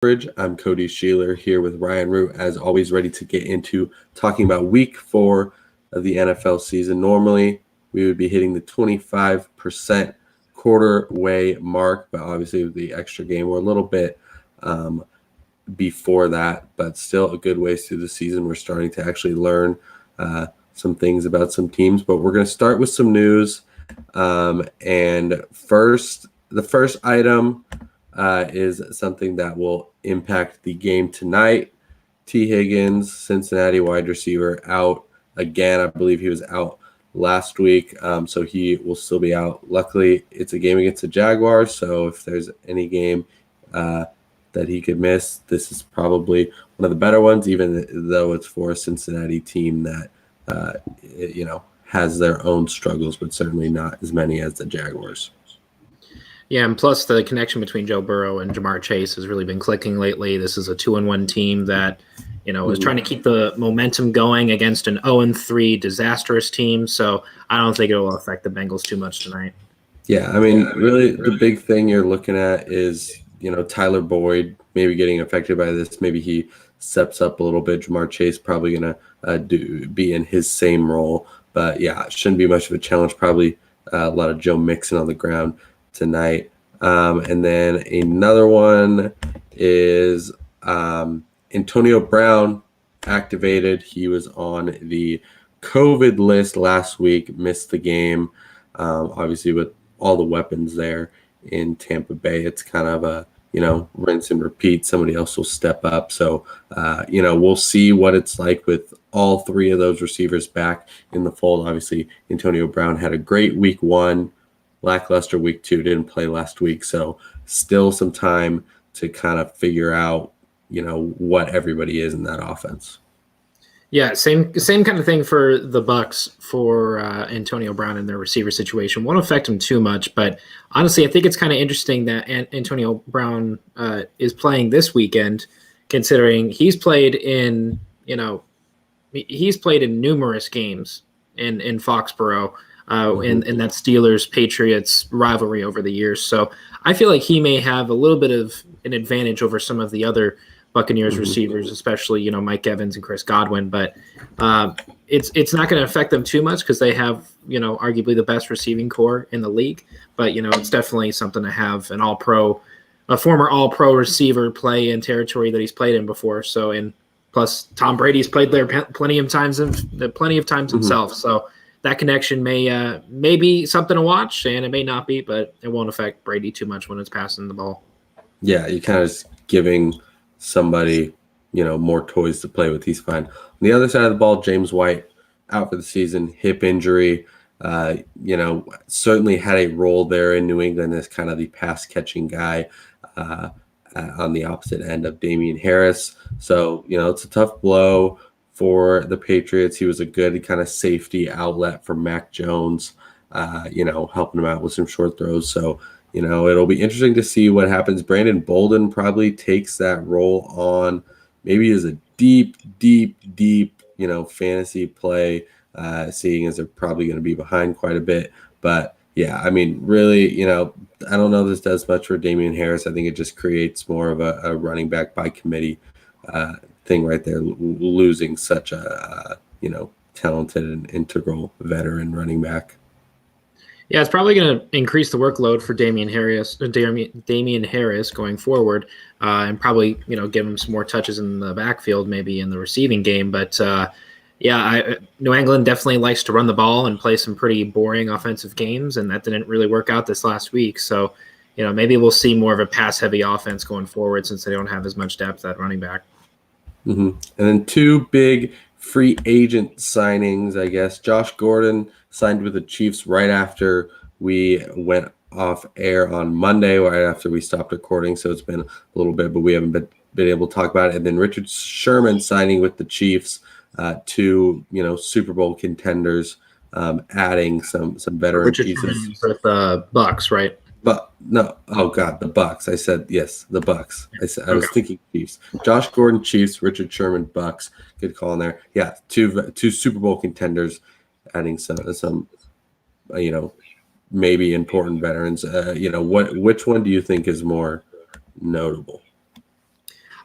Bridge. I'm Cody Schoeler here with Ryan Root, as always, ready to get into talking about week 4 of the NFL season. Normally, we would be hitting the 25% quarter way mark, but obviously with the extra game, we're a little bit before that, but still a good ways through the season. We're starting to actually learn some things about some teams, but we're going to start with some news. And the first item is something that will impact the game tonight. T. Higgins, Cincinnati wide receiver, out again. I believe he was out last week, so he will still be out. Luckily, it's a game against the Jaguars, so if there's any game that he could miss, this is probably one of the better ones, even though it's for a Cincinnati team that has their own struggles, but certainly not as many as the Jaguars. Yeah, and plus the connection between Joe Burrow and Jamar Chase has really been clicking lately. This is a 2-1 team that, is trying to keep the momentum going against an 0-3 disastrous team. So I don't think it will affect the Bengals too much tonight. Yeah, really the big thing you're looking at is, Tyler Boyd maybe getting affected by this. Maybe he steps up a little bit. Jamar Chase probably going to be in his same role. But, yeah, it shouldn't be much of a challenge. Probably a lot of Joe Mixon on the ground tonight. And then another one is Antonio Brown activated. He was on the COVID list last week, missed the game. Obviously, with all the weapons there in Tampa Bay, it's kind of a, rinse and repeat. Somebody else will step up. So, we'll see what it's like with all three of those receivers back in the fold. Obviously, Antonio Brown had a great week 1. Lackluster week 2, didn't play last week, so still some time to kind of figure out, what everybody is in that offense. Yeah, same kind of thing for the Bucs for Antonio Brown and their receiver situation. Won't affect him too much, but honestly, I think it's kind of interesting that Antonio Brown is playing this weekend, considering he's played in numerous games in Foxborough. In that Steelers-Patriots rivalry over the years. So I feel like he may have a little bit of an advantage over some of the other Buccaneers receivers, especially, Mike Evans and Chris Godwin. But it's not going to affect them too much because they have, arguably the best receiving core in the league. But, it's definitely something to have a former all-pro receiver play in territory that he's played in before. So, and plus Tom Brady's played there plenty of times himself. So that connection may be something to watch, and it may not be, but it won't affect Brady too much when it's passing the ball. Yeah, you kind of just giving somebody, more toys to play with. He's fine. On the other side of the ball, James White out for the season, hip injury. Certainly had a role there in New England as kind of the pass-catching guy on the opposite end of Damian Harris. So, it's a tough blow for the Patriots. He was a good kind of safety outlet for Mac Jones, helping him out with some short throws. So, it'll be interesting to see what happens. Brandon Bolden probably takes that role on, maybe as a deep, fantasy play, seeing as they're probably going to be behind quite a bit. But, yeah, really, I don't know if this does much for Damian Harris. I think it just creates more of a running back by committee thing right there, losing such a talented and integral veteran running back. Yeah, it's probably going to increase the workload for Damian Harris going forward, and probably give him some more touches in the backfield, maybe in the receiving game. But New England definitely likes to run the ball and play some pretty boring offensive games, and that didn't really work out this last week. So maybe we'll see more of a pass-heavy offense going forward since they don't have as much depth at running back. And then 2 big free agent signings, I guess. Josh Gordon signed with the Chiefs right after we went off air on Monday, right after we stopped recording. So it's been a little bit, but we haven't been able to talk about it. And then Richard Sherman signing with the Chiefs, 2 Super Bowl contenders, adding some veteran pieces. With the Bucs, right? But no, oh God, the Bucs. I said yes, the Bucs. I was thinking Chiefs. Josh Gordon, Chiefs. Richard Sherman, Bucs. Good call in there. Yeah, two Super Bowl contenders, adding some maybe important veterans. Which one do you think is more notable?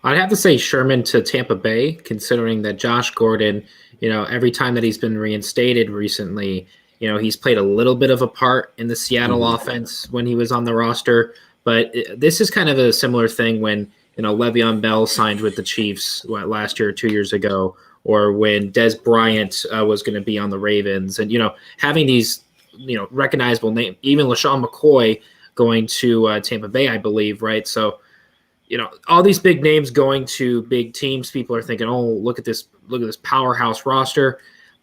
I'd have to say Sherman to Tampa Bay, considering that Josh Gordon, every time that he's been reinstated recently, he's played a little bit of a part in the Seattle offense when he was on the roster. But this is kind of a similar thing when, Le'Veon Bell signed with the Chiefs last year or 2 years ago, or when Des Bryant was going to be on the Ravens. And, having these, recognizable names, even LaShawn McCoy going to Tampa Bay, I believe, right? So, all these big names going to big teams, people are thinking, oh, look at this powerhouse roster.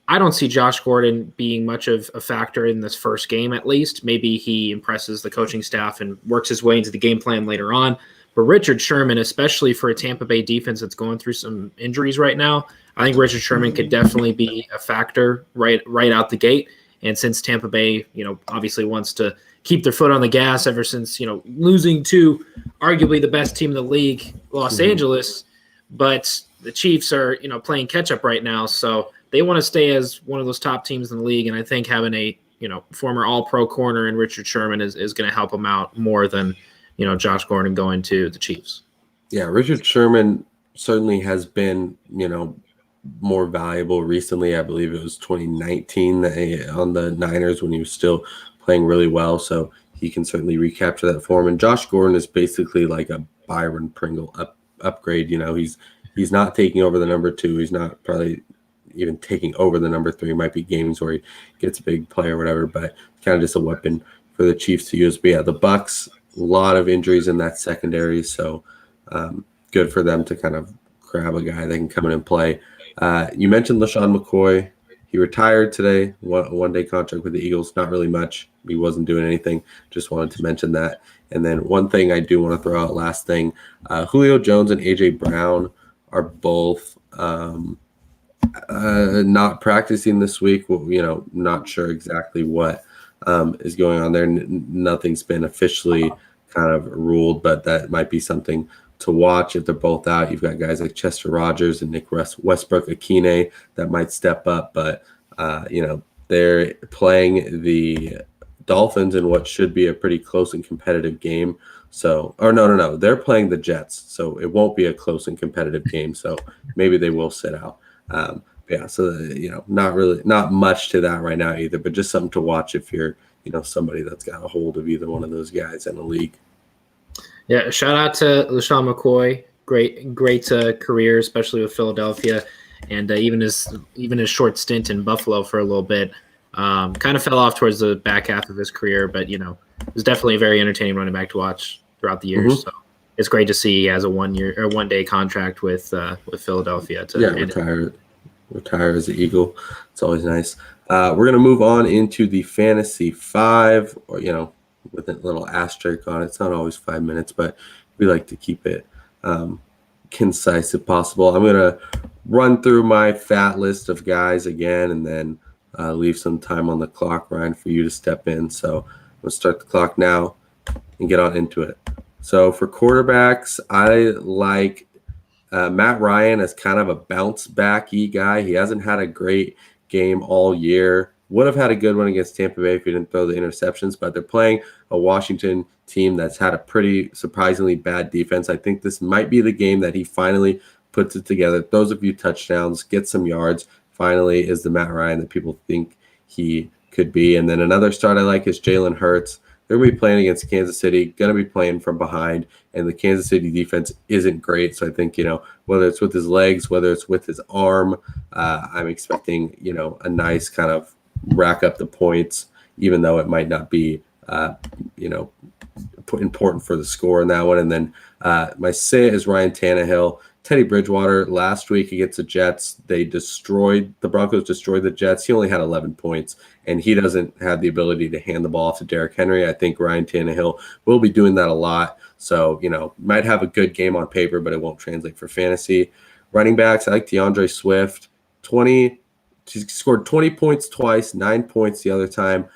I don't see Josh Gordon being much of a factor in this first game, at least. Maybe he impresses the coaching staff and works his way into the game plan later on. But Richard Sherman, especially for a Tampa Bay defense that's going through some injuries right now, I think Richard Sherman could definitely be a factor right out the gate. And since Tampa Bay, obviously wants to keep their foot on the gas ever since, losing to arguably the best team in the league, Los Angeles, but the Chiefs are, playing catch up right now. So they want to stay as one of those top teams in the league. And I think having a, former all-pro corner in Richard Sherman is going to help them out more than, Josh Gordon going to the Chiefs. Yeah, Richard Sherman certainly has been, more valuable recently. I believe it was 2019 on the Niners when he was still playing really well. So he can certainly recapture that form. And Josh Gordon is basically like a Byron Pringle upgrade. He's not taking over the number 2. He's not probably even taking over the number 3. Might be games where he gets a big play or whatever, but kind of just a weapon for the Chiefs to use. But yeah, the Bucs, a lot of injuries in that secondary. So good for them to kind of grab a guy that can come in and play. You mentioned LaShawn McCoy. He retired today, one-day contract with the Eagles. Not really much. He wasn't doing anything. Just wanted to mention that. And then one thing I do want to throw out, last thing, Julio Jones and A.J. Brown are both not practicing this week. Well, not sure exactly what is going on there. Nothing's been officially kind of ruled, but that might be something to watch if they're both out. You've got guys like Chester Rogers and Nick Westbrook-Akine that might step up, but they're playing the Dolphins in what should be a pretty close and competitive game. So, or no, they're playing the Jets, so it won't be a close and competitive game. So maybe they will sit out. Yeah, so not much to that right now either, but just something to watch if you're somebody that's got a hold of either one of those guys in the league. Yeah, shout out to LaShawn McCoy. Great career, especially with Philadelphia, and even his short stint in Buffalo for a little bit. Kind of fell off towards the back half of his career, but it was definitely a very entertaining running back to watch throughout the years. So it's great to see he has a 1 year or 1 day contract with Philadelphia. Retire as an Eagle. It's always nice. We're gonna move on into the Fantasy 5, or with a little asterisk on it. It's not always 5 minutes, but we like to keep it concise if possible. I'm going to run through my fat list of guys again and then leave some time on the clock, Ryan, for you to step in. So I'm going to start the clock now and get on into it. So for quarterbacks, I like Matt Ryan as kind of a bounce-back-y guy. He hasn't had a great game all year. Would have had a good one against Tampa Bay if he didn't throw the interceptions, but they're playing a Washington team that's had a pretty surprisingly bad defense. I think this might be the game that he finally puts it together, throws a few touchdowns, gets some yards, finally is the Matt Ryan that people think he could be. And then another start I like is Jalen Hurts. They're going to be playing against Kansas City, going to be playing from behind, and the Kansas City defense isn't great. So I think, whether it's with his legs, whether it's with his arm, I'm expecting, a nice kind of rack up the points, even though it might not be, important for the score in that one. And then my sit is Ryan Tannehill. Teddy Bridgewater last week against the Jets, the Broncos destroyed the Jets. He only had 11 points, and he doesn't have the ability to hand the ball off to Derrick Henry. I think Ryan Tannehill will be doing that a lot. So, might have a good game on paper, but it won't translate for fantasy. Running backs, I like DeAndre Swift. He scored 20 points twice, 9 points the other time.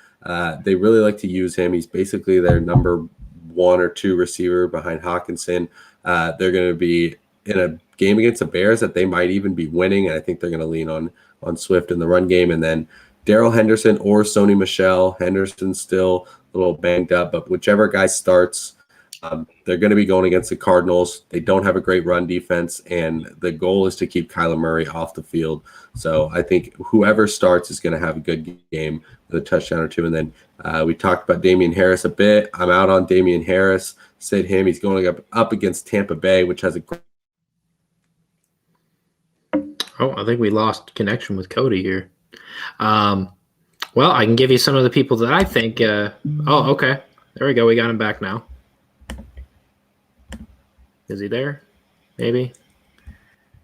They really like to use him. He's basically their number 1 or 2 receiver behind Hawkinson. They're going to be in a game against the Bears that they might even be winning, and I think they're going to lean on Swift in the run game. And then Darrell Henderson or Sony Michel. Henderson's still a little banged up, but whichever guy starts, They're going to be going against the Cardinals. They don't have a great run defense, and the goal is to keep Kyler Murray off the field. So I think whoever starts is going to have a good game with a touchdown or two. And then we talked about Damian Harris a bit. I'm out on Damian Harris. Sit him. He's going up against Tampa Bay, which has a I think we lost connection with Cody here. Well, I can give you some of the people that I think. Okay. There we go. We got him back now. Is he there? Maybe.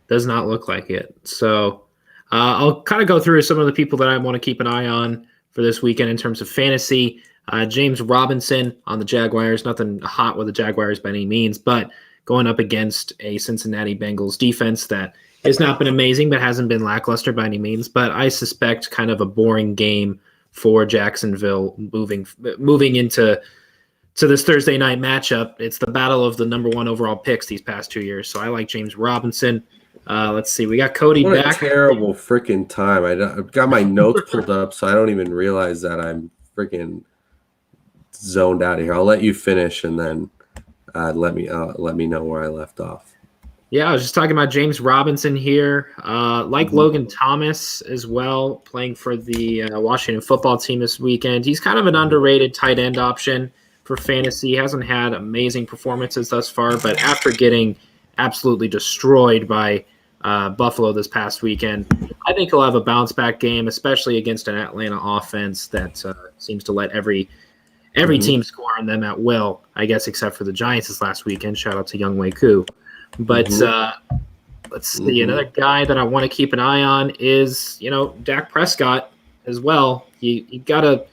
Does not look like it. So I'll kind of go through some of the people that I want to keep an eye on for this weekend in terms of fantasy. James Robinson on the Jaguars. Nothing hot with the Jaguars by any means, but going up against a Cincinnati Bengals defense that has not been amazing, but hasn't been lackluster by any means. But I suspect kind of a boring game for Jacksonville moving into this Thursday night matchup. It's the battle of the number one overall picks these past 2 years. So I like James Robinson. Let's see. We got Cody what back. A terrible freaking time. I've got my notes pulled up, so I don't even realize that I'm freaking zoned out of here. I'll let you finish, and then let me know where I left off. Yeah, I was just talking about James Robinson here. Logan Thomas as well, playing for the Washington football team this weekend. He's kind of an underrated tight end option for fantasy. He hasn't had amazing performances thus far, but after getting absolutely destroyed by Buffalo this past weekend, I think he'll have a bounce-back game, especially against an Atlanta offense that seems to let every team score on them at will, I guess, except for the Giants this last weekend. Shout out to Young Wei Koo. But let's see. Another guy that I want to keep an eye on is, Dak Prescott as well. You gotta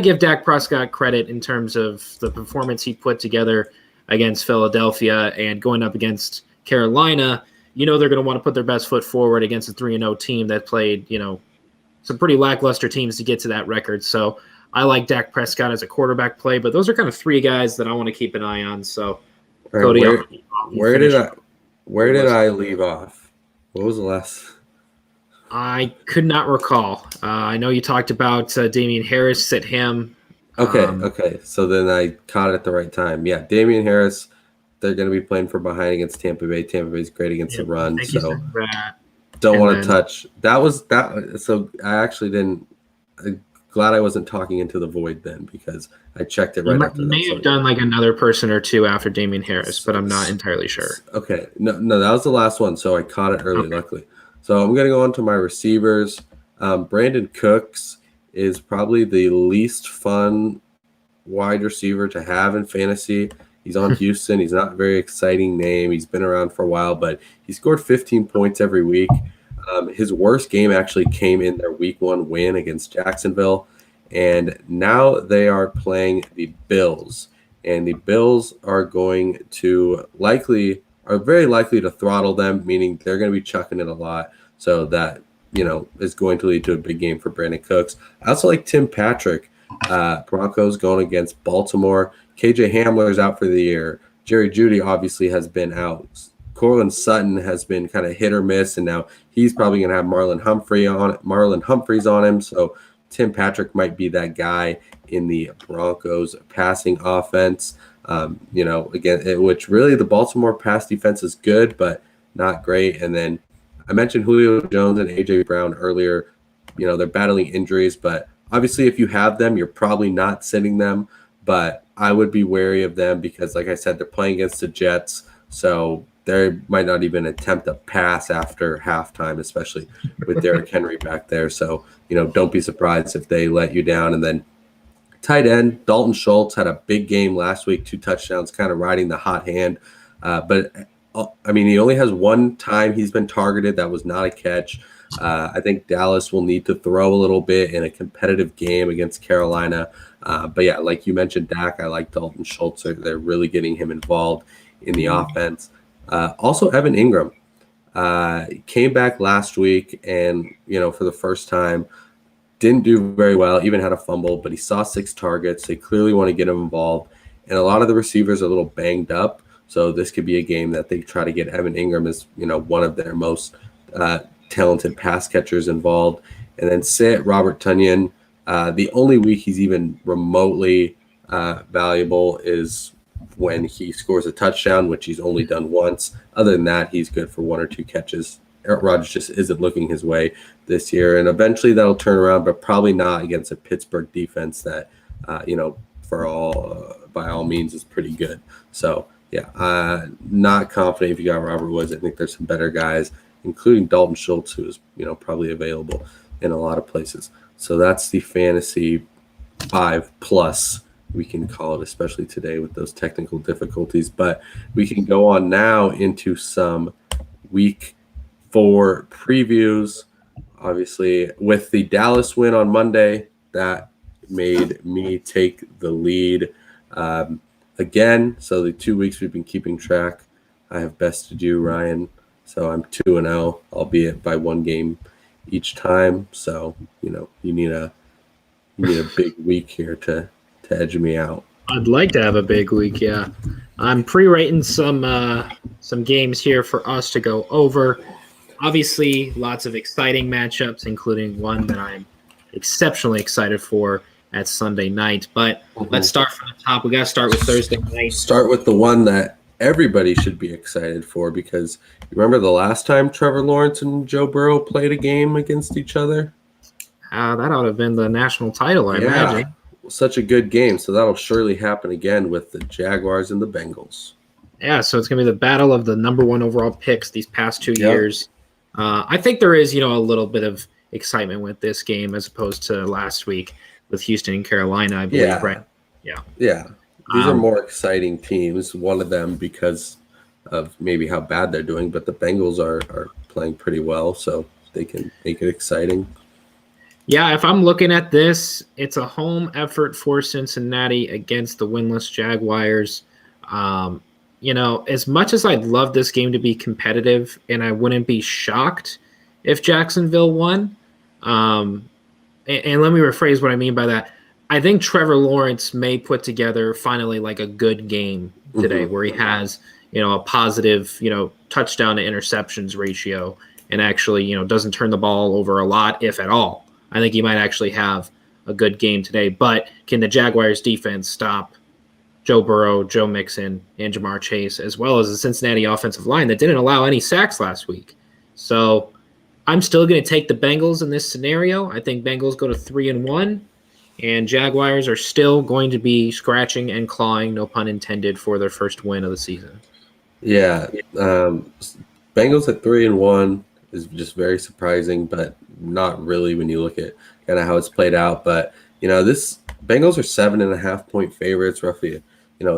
give Dak Prescott credit in terms of the performance he put together against Philadelphia and going up against Carolina. They're going to want to put their best foot forward against a 3-0 team that played, some pretty lackluster teams to get to that record. So I like Dak Prescott as a quarterback play, but those are kind of three guys that I want to keep an eye on. So, right, Cody, where did I leave off? What was the last? I could not recall. I know you talked about Damian Harris, sit him. Okay. So then I caught it at the right time. Yeah, Damian Harris, they're going to be playing from behind against Tampa Bay. Tampa Bay's great against the run, so don't want to touch. That was that. So I actually didn't. Glad I wasn't talking into the void then, because I checked it right after that. You may have done like another person or two after Damian Harris, but I'm not entirely sure. Okay. No, that was the last one, so I caught it early, luckily. So I'm going to go on to my receivers. Brandon Cooks is probably the least fun wide receiver to have in fantasy. He's on Houston. He's not a very exciting name. He's been around for a while, but he scored 15 points every week. His worst game actually came in their week 1 win against Jacksonville, and now they are playing the Bills, and the Bills are going to very likely to throttle them, meaning they're going to be chucking it a lot. So that, is going to lead to a big game for Brandon Cooks. I also like Tim Patrick. Broncos going against Baltimore. KJ Hamler's out for the year. Jerry Jeudy obviously has been out. Cortland Sutton has been kind of hit or miss, and now he's probably going to have Marlon Humphreys on him. So Tim Patrick might be that guy in the Broncos passing offense. Which really the Baltimore pass defense is good, but not great. And then I mentioned Julio Jones and A.J. Brown earlier. They're battling injuries, but obviously if you have them, you're probably not sitting them. But I would be wary of them because, like I said, they're playing against the Jets, so they might not even attempt a pass after halftime, especially with Derrick Henry back there. So, don't be surprised if they let you down. And then tight end, Dalton Schultz had a big game last week, 2 touchdowns, kind of riding the hot hand. But he only has one time he's been targeted. That was not a catch. I think Dallas will need to throw a little bit in a competitive game against Carolina. But yeah, like you mentioned, Dak, I like Dalton Schultz. They're really getting him involved in the offense. Also, Evan Ingram came back last week and, for the first time, didn't do very well, even had a fumble, but he saw 6 targets. They clearly want to get him involved. And a lot of the receivers are a little banged up. So this could be a game that they try to get Evan Ingram as, one of their most talented pass catchers involved. And then sit Robert Tonyan. The only week he's even remotely valuable is when he scores a touchdown, which he's only done once. Other than that, he's good for 1 or 2 catches. Aaron Rodgers just isn't looking his way this year, and eventually that'll turn around, but probably not against a Pittsburgh defense that, by all means is pretty good. So, yeah, not confident if you got Robert Woods. I think there's some better guys, including Dalton Schultz, who is, probably available in a lot of places. So that's the fantasy 5+, we can call it, especially today with those technical difficulties. But we can go on now into some week 4 previews. Obviously, with the Dallas win on Monday, that made me take the lead again. So the 2 weeks we've been keeping track, I have bested you, Ryan. So I'm 2-0, albeit by 1 game each time. So you need a big week here to edge me out. I'd like to have a big week. Yeah, I'm pre-rating some games here for us to go over. Obviously, lots of exciting matchups, including one that I'm exceptionally excited for at Sunday night. But let's start from the top. We got to start with Thursday night. Start with the one that everybody should be excited for, because you remember the last time Trevor Lawrence and Joe Burrow played a game against each other? That ought to have been the national title, I imagine. Such a good game. So that'll surely happen again with the Jaguars and the Bengals. Yeah, so it's going to be the battle of the number 1 overall picks these past 2 years. I think there is, a little bit of excitement with this game as opposed to last week with Houston and Carolina, I believe, right? Yeah. These are more exciting teams. One of them because of maybe how bad they're doing, but the Bengals are playing pretty well, so they can make it exciting. Yeah, if I'm looking at this, it's a home effort for Cincinnati against the winless Jaguars. As much as I'd love this game to be competitive, and I wouldn't be shocked if Jacksonville won. And let me rephrase what I mean by that. I think Trevor Lawrence may put together finally like a good game today where he has, a positive, touchdown to interceptions ratio and actually, doesn't turn the ball over a lot, if at all. I think he might actually have a good game today. But can the Jaguars defense stop Joe Burrow, Joe Mixon, and Jamar Chase, as well as the Cincinnati offensive line that didn't allow any sacks last week? So I'm still going to take the Bengals in this scenario. I think Bengals go to 3-1, and Jaguars are still going to be scratching and clawing, no pun intended, for their first win of the season. Yeah, Bengals at 3-1 is just very surprising, but not really when you look at kind of how it's played out. But this Bengals are 7.5-point favorites, roughly a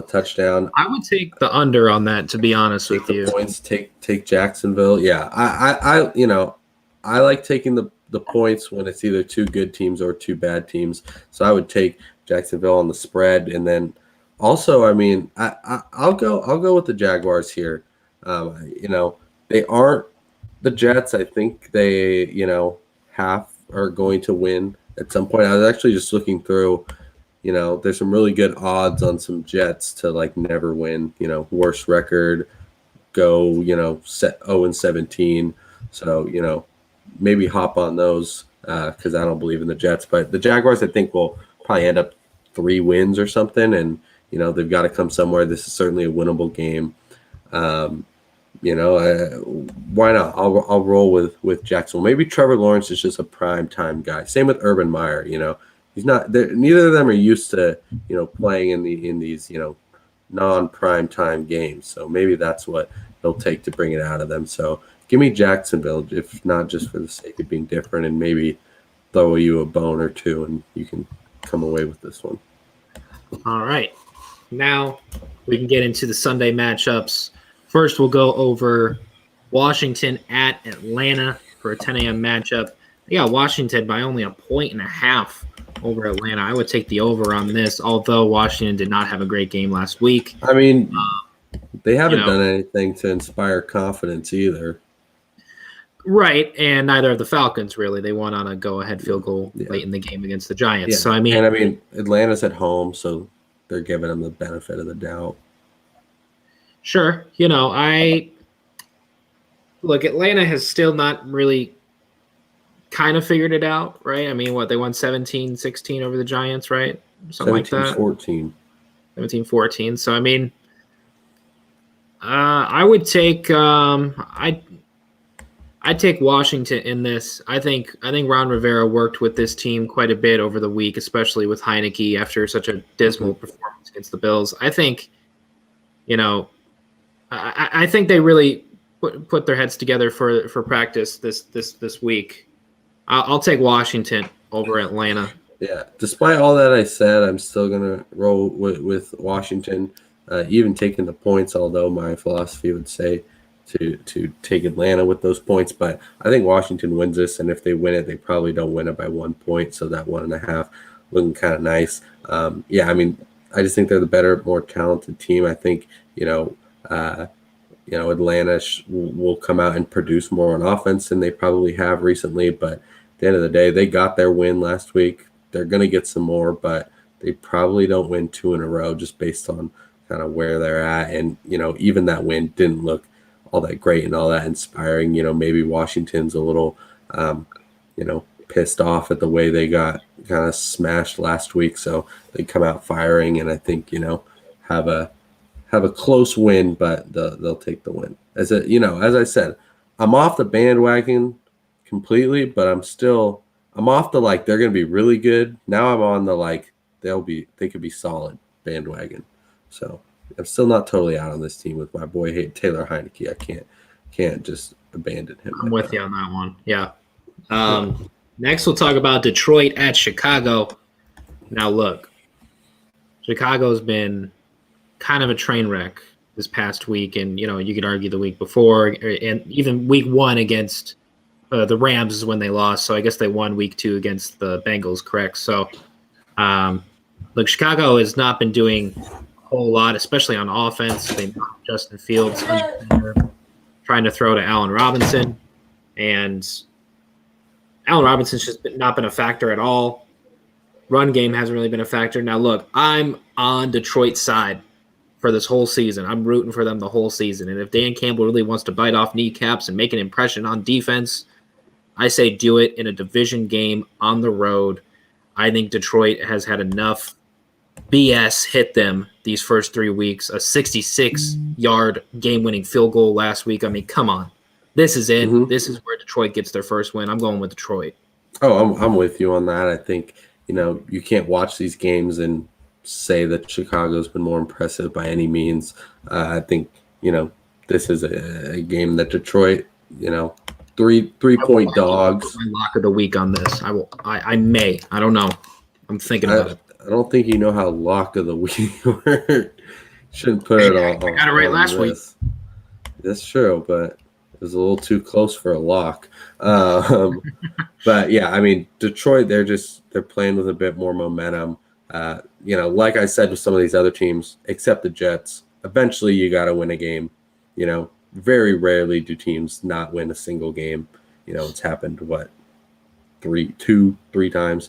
touchdown. I would take the under on that, to be honest with you. Points, take Jacksonville. Yeah, I like taking the points when it's either 2 good teams or 2 bad teams. So I would take Jacksonville on the spread, and then also, I'll go with the Jaguars here. They aren't the Jets. I think they are going to win at some point. I was actually just looking through. There's some really good odds on some Jets to never win. Worst record, go set 0-17. So maybe hop on those because I don't believe in the Jets. But the Jaguars, I think, will probably end up 3 wins or something, and they've got to come somewhere. This is certainly a winnable game. Why not? I'll roll with Jacksonville. Maybe Trevor Lawrence is just a prime time guy. Same with Urban Meyer. He's not. Neither of them are used to playing in these non-prime time games. So maybe that's what it'll take to bring it out of them. So give me Jacksonville, if not just for the sake of being different, and maybe throw you a bone or 2, and you can come away with this one. All right. Now we can get into the Sunday matchups. First, we'll go over Washington at Atlanta for a 10 a.m. matchup. They got Washington by only 1.5 over Atlanta. I would take the over on this, although Washington did not have a great game last week. They haven't done anything to inspire confidence either. Right, and neither of the Falcons, really. They won on a go-ahead field goal late in the game against the Giants. Yeah. So, Atlanta's at home, so they're giving them the benefit of the doubt. Sure. Atlanta has still not really kind of figured it out, right? They won 17-16 over the Giants, right? Something like that. 17-14. 17-14. So, I would take I'd take Washington in this. I think Ron Rivera worked with this team quite a bit over the week, especially with Heineke after such a dismal performance against the Bills. I think, I think they really put their heads together for practice this week. I'll take Washington over Atlanta. Yeah, despite all that I said, I'm still gonna roll with Washington, even taking the points. Although my philosophy would say to take Atlanta with those points, but I think Washington wins this, and if they win it, they probably don't win it by 1 point. So that 1.5 looking kind of nice. Yeah, I mean, I just think they're the better, more talented team. I think Atlanta will come out and produce more on offense than they probably have recently, but at the end of the day, they got their win last week. They're going to get some more, but they probably don't win 2 in a row just based on kind of where they're at. And, even that win didn't look all that great and all that inspiring. Maybe Washington's a little, pissed off at the way they got kind of smashed last week. So they come out firing and I think, have a close win, but they'll take the win. As I said, I'm off the bandwagon completely, but I'm off the they're going to be really good. Now I'm on the they could be solid bandwagon. So I'm still not totally out on this team with my boy Taylor Heineke. I can't just abandon him. I'm with you on that one. Yeah. Next, we'll talk about Detroit at Chicago. Now, look, Chicago's been kind of a train wreck this past week, and you could argue the week before, and even week 1 against the Rams is when they lost. So I guess they won week 2 against the Bengals, correct? So, look, Chicago has not been doing a whole lot, especially on offense. They knocked Justin Fields under, trying to throw to Allen Robinson, and Allen Robinson's just not been a factor at all. Run game hasn't really been a factor. Now, look, I'm on Detroit's side for this whole season. I'm rooting for them the whole season. And if Dan Campbell really wants to bite off kneecaps and make an impression on defense, I say do it in a division game on the road. I think Detroit has had enough BS hit them these first 3 weeks. A 66-yard game-winning field goal last week. I mean, come on. This is it. Mm-hmm. This is where Detroit gets their first win. I'm going with Detroit. Oh, I'm with you on that. I think, you can't watch these games and say that Chicago's been more impressive by any means. I think, this is a game that Detroit, 3-point dogs. My lock of the week on this. I may. I don't know. I'm thinking about it. I don't think you know how lock of the week works. Shouldn't put it on. I got it right last week. That's true, but it was a little too close for a lock. But yeah, I mean, Detroit, they're playing with a bit more momentum. Like I said with some of these other teams, except the Jets, eventually you got to win a game. Very rarely do teams not win a single game. It's happened, three times.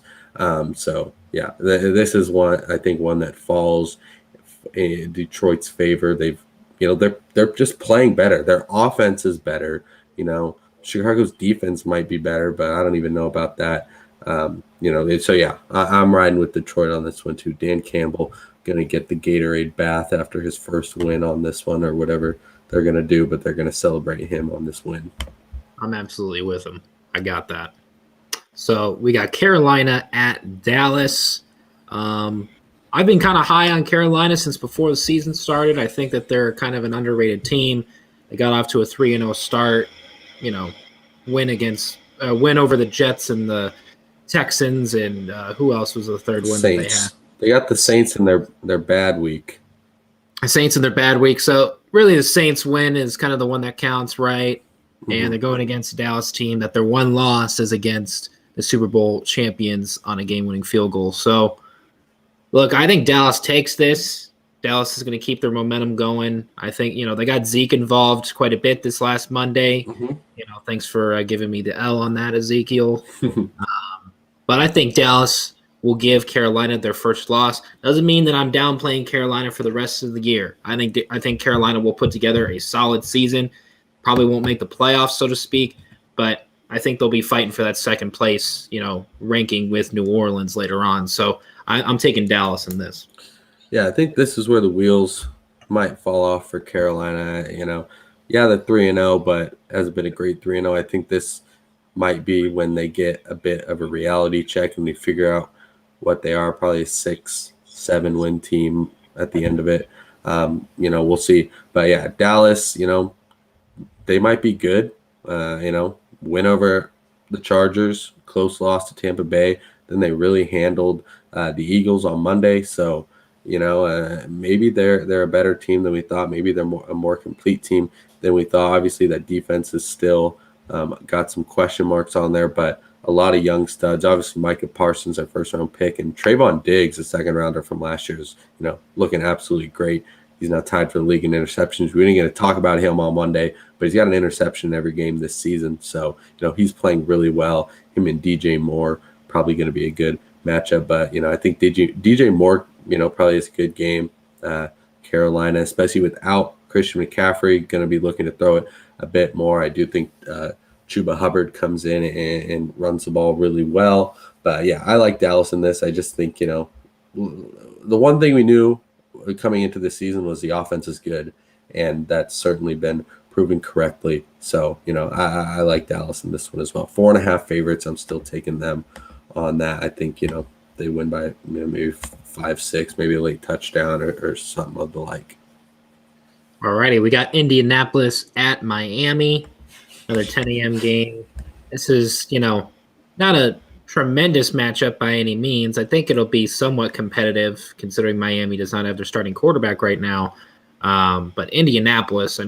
So yeah, this is one that falls in Detroit's favor. They're just playing better. Their offense is better. Chicago's defense might be better, but I don't even know about that. So yeah, I'm riding with Detroit on this one too. Dan Campbell going to get the Gatorade bath after his first win on this one, or whatever they're going to do, but they're going to celebrate him on this win. I'm absolutely with him. I got that. So we got Carolina at Dallas. I've been kind of high on Carolina since before the season started. I think that they're kind of an underrated team. They got off to a 3-0 start. Win over the Jets and the Texans, and who else was the third one Saints. That they had? They got the Saints in their bad week. The Saints in their bad week. So really the Saints win is kind of the one that counts, right? Mm-hmm. And they're going against a Dallas team that their one loss is against the Super Bowl champions on a game-winning field goal. So, look, I think Dallas takes this. Dallas is going to keep their momentum going. I think, they got Zeke involved quite a bit this last Monday. Mm-hmm. Thanks for giving me the L on that, Ezekiel. But I think Dallas will give Carolina their first loss. Doesn't mean that I'm downplaying Carolina for the rest of the year. I think Carolina will put together a solid season. Probably won't make the playoffs, so to speak, but I think they'll be fighting for that second place, ranking with New Orleans later on. So I'm taking Dallas in this. Yeah, I think this is where the wheels might fall off for Carolina. Yeah, they're 3-0, but hasn't been a great 3-0. I think this might be when they get a bit of a reality check and they figure out what they are. Probably a 6-7 win team at the end of it. We'll see. But yeah, Dallas, they might be good. Win over the Chargers, close loss to Tampa Bay. Then they really handled the Eagles on Monday. So, maybe they're a better team than we thought. Maybe they're a more complete team than we thought. Obviously, that defense is still got some question marks on there, but a lot of young studs. Obviously, Micah Parsons, our first-round pick, and Trayvon Diggs, a second-rounder from last year, is looking absolutely great. He's now tied for the league in interceptions. We didn't get to talk about him on Monday, but he's got an interception in every game this season. So, he's playing really well. Him and DJ Moore probably going to be a good matchup. But, I think DJ Moore, probably is a good game. Carolina, especially without Christian McCaffrey, going to be looking to throw it a bit more. I do think Chuba Hubbard comes in and runs the ball really well. But, yeah, I like Dallas in this. I just think, the one thing we knew coming into the season was the offense is good, and that's certainly been proven correctly. So, I like Dallas in this one as well. 4.5 favorites. I'm still taking them on that. I think, they win by maybe 5-6, maybe a late touchdown or something of the like. All righty, we got Indianapolis at Miami, another 10 a.m. game. This is, not a tremendous matchup by any means. I think it'll be somewhat competitive considering Miami does not have their starting quarterback right now. But Indianapolis,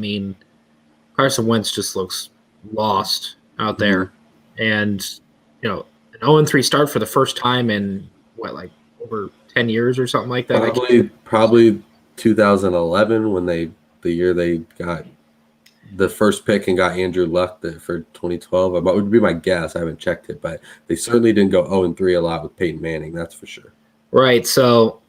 Carson Wentz just looks lost out there. Mm-hmm. And, an 0-3 start for the first time in, over 10 years or something like that? Probably 2011 when the year they got the first pick and got Andrew Luck for 2012. It would be my guess. I haven't checked it, but they certainly didn't go 0-3 a lot with Peyton Manning. That's for sure. Right. So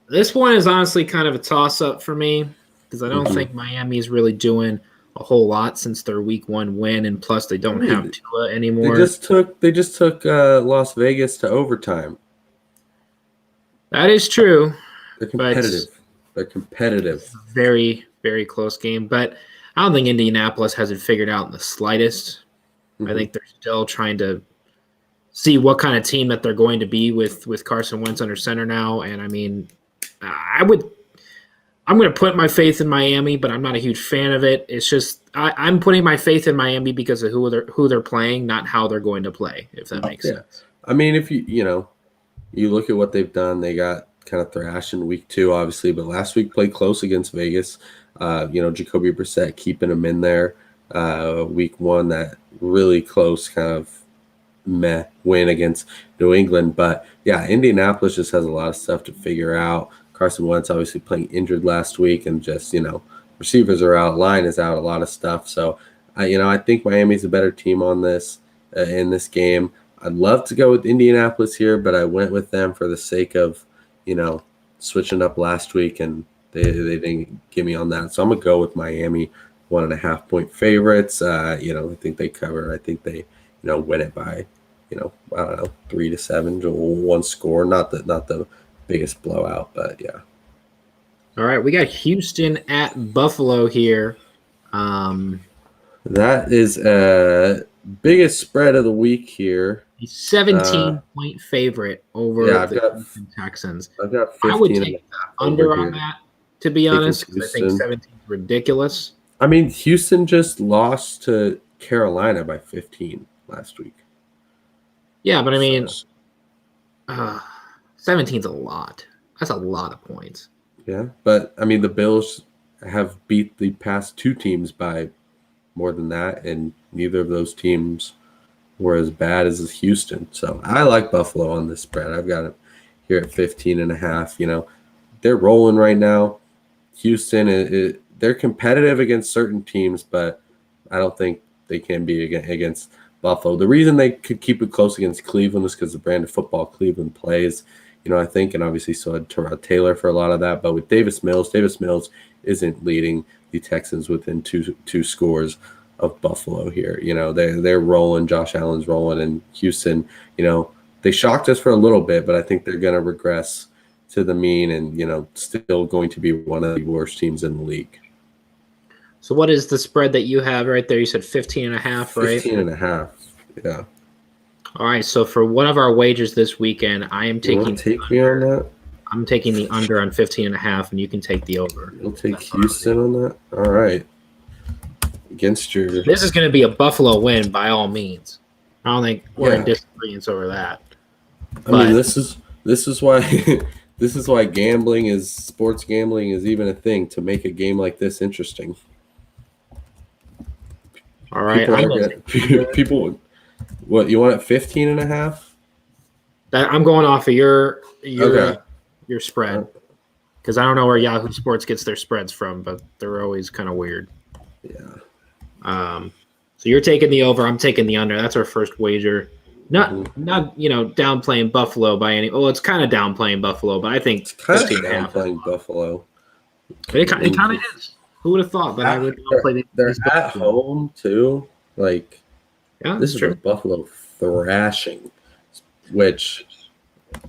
this one is honestly kind of a toss-up for me because I don't think Miami is really doing a whole lot since their Week 1 win, and plus they don't have Tua anymore. They just took Las Vegas to overtime. That is true. They're competitive. They're competitive. It's a very, very close game, but I don't think Indianapolis has it figured out in the slightest. I think they're still trying to see what kind of team that they're going to be with Carson Wentz under center now. And I'm going to put my faith in Miami, but I'm not a huge fan of it. It's just I'm putting my faith in Miami because of who they're playing, not how they're going to play. If that makes sense. If you look at what they've done, they got kind of thrashed in Week 2, obviously, but last week played close against Vegas. Jacoby Brissett keeping them in there. Week 1, that really close kind of meh win against New England. But yeah, Indianapolis just has a lot of stuff to figure out. Carson Wentz obviously playing injured last week, and just receivers are out, line is out, a lot of stuff. So I think Miami's a better team on this in this game. I'd love to go with Indianapolis here, but I went with them for the sake of switching up last week, and they didn't give me on that. So I'm going to go with Miami, 1.5 point favorites. I think they cover. I think they, win it by, 3-7 to one score. Not the biggest blowout, but yeah. All right, we got Houston at Buffalo here. That is biggest spread of the week here. A 17-point favorite over the Texans. I've got 15. I would take the under on that, to be honest, because I think 17 is ridiculous. Houston just lost to Carolina by 15 last week. Yeah, but 17's a lot. That's a lot of points. Yeah, but the Bills have beat the past 2 teams by more than that, and neither of those teams were as bad as Houston. So I like Buffalo on this spread. I've got it here at 15.5. They're rolling right now. Houston, they're competitive against certain teams, but I don't think they can be against Buffalo. The reason they could keep it close against Cleveland is because the brand of football Cleveland plays, I think, and obviously so had Tyrod Taylor for a lot of that. But with Davis Mills isn't leading the Texans within two scores of Buffalo here. They're rolling. Josh Allen's rolling, and Houston, they shocked us for a little bit, but I think they're going to regress to the mean, and still going to be one of the worst teams in the league. So what is the spread that you have right there? You said 15.5, right? 15.5. Yeah. All right. So for one of our wagers this weekend, I am taking. Take me on that. I'm taking the under on 15.5, and you can take the over. You'll take Houston on that. All right. Against your. This is going to be a Buffalo win by all means. I don't think we're in disagreement over that. I mean, this is why this is why sports gambling is even a thing, to make a game like this interesting. All right. People, what you want at 15.5? I'm going off of your spread, because I don't know where Yahoo Sports gets their spreads from, but they're always kind of weird. Yeah. So you're taking the over. I'm taking the under. That's our first wager. Not downplaying Buffalo by any. Well, it's kind of downplaying Buffalo, but I think it's kind of downplaying Buffalo. It kind of is. Who would have thought? But I would downplay. They're at home too. Like, this is true. a Buffalo thrashing. Which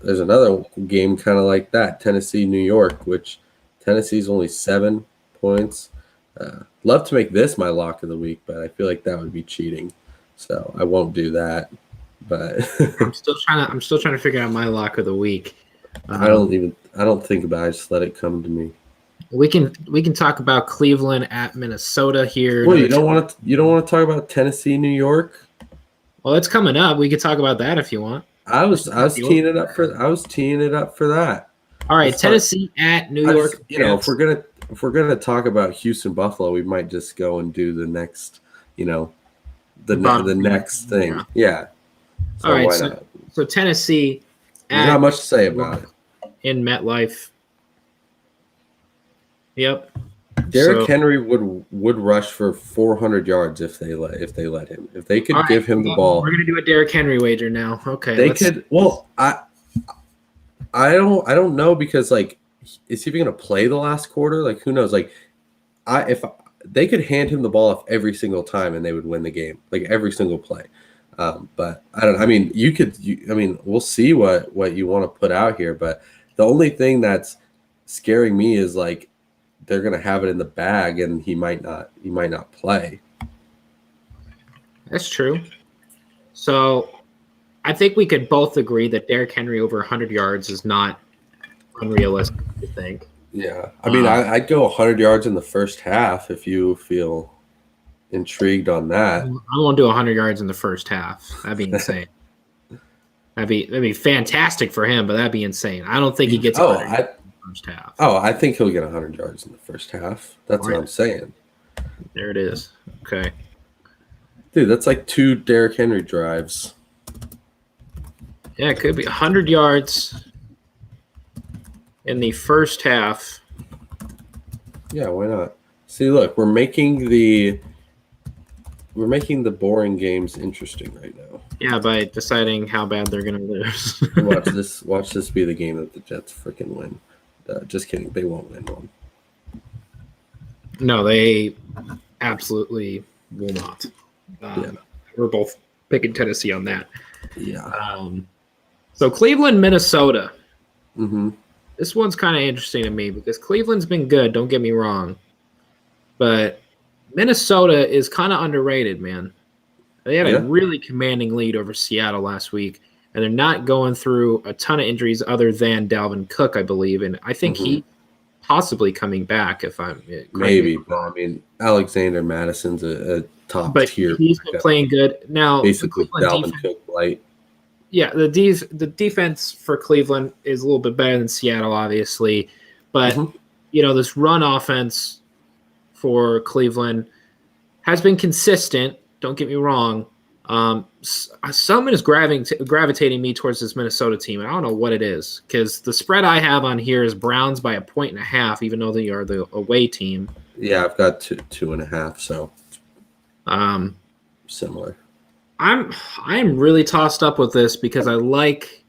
there's another game kind of like that, Tennessee, New York, which Tennessee's only 7 points. Love to make this my lock of the week, but I feel like that would be cheating, so I won't do that. But I'm still trying to figure out my lock of the week. I don't think about it. I just let it come to me. We can talk about Cleveland at Minnesota here. Well, you don't want to talk about Tennessee, New York? Well, it's coming up. We could talk about that if you want. I was teeing it up for that. All right, Tennessee at New York. If we're gonna talk about Houston Buffalo, we might just go and do the next, the next thing. Yeah. So all right. So Tennessee. There's not much to say about it. In MetLife. Yep. Derrick Henry would rush for 400 yards if they let him. If they could give him the ball. We're gonna do a Derrick Henry wager now. Okay. They could. Well, I don't know, because is he going to play the last quarter? Like, who knows? Like, if they could hand him the ball off every single time and they would win the game, like every single play. But I don't know. I mean, we'll see what you want to put out here. But the only thing that's scaring me is they're going to have it in the bag and he might not play. That's true. So I think we could both agree that Derrick Henry over 100 yards is not unrealistic, I think. Yeah. I mean, I'd go 100 yards in the first half if you feel intrigued on that. I won't do 100 yards in the first half. That'd be insane. that'd be fantastic for him, but that'd be insane. I don't think he gets 100 yards in the first half. Oh, I think he'll get 100 yards in the first half. That's what I'm saying. There it is. Okay. Dude, that's like 2 Derrick Henry drives. Yeah, it could be 100 yards in the first half. Yeah, why not? See, look, we're making the boring games interesting right now. Yeah, by deciding how bad they're going to lose. Watch this be the game that the Jets freaking win. Just kidding, they won't win one. No, they absolutely will not. We're both picking Tennessee on that. Yeah. So Cleveland, Minnesota. Mm-hmm. This one's kind of interesting to me because Cleveland's been good, don't get me wrong. But Minnesota is kind of underrated, man. They had a really commanding lead over Seattle last week, and they're not going through a ton of injuries other than Dalvin Cook, I believe. And I think he possibly coming back if I'm maybe. But I mean, Alexander Madison's a top tier. But he's been playing good. Now, basically Dalvin Cook light. Yeah, the defense for Cleveland is a little bit better than Seattle, obviously. But, this run offense for Cleveland has been consistent. Don't get me wrong. Someone is gravitating me towards this Minnesota team, and I don't know what it is, because the spread I have on here is Browns by 1.5, even though they are the away team. Yeah, I've got 2.5, so similar. I'm really tossed up with this because I like.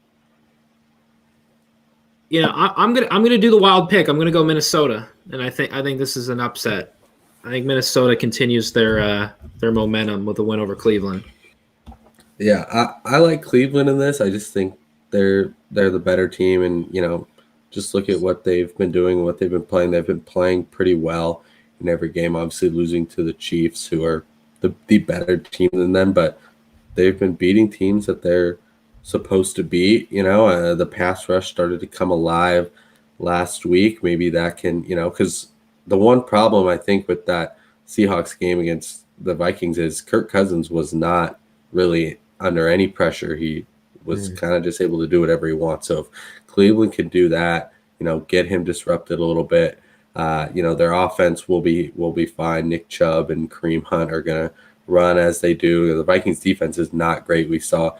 I'm gonna do the wild pick. I'm gonna go Minnesota, and I think this is an upset. I think Minnesota continues their momentum with a win over Cleveland. Yeah, I like Cleveland in this. I just think they're the better team, and just look at what they've been doing, what they've been playing. They've been playing pretty well in every game, obviously losing to the Chiefs, who are the better team than them, but they've been beating teams that they're supposed to beat. The pass rush started to come alive last week. Maybe that can, because the one problem I think with that Seahawks game against the Vikings is Kirk Cousins was not really under any pressure. He was kind of just able to do whatever he wants. So if Cleveland can do that, get him disrupted a little bit, their offense will be fine. Nick Chubb and Kareem Hunt are going to run as they do. The Vikings defense is not great. We saw,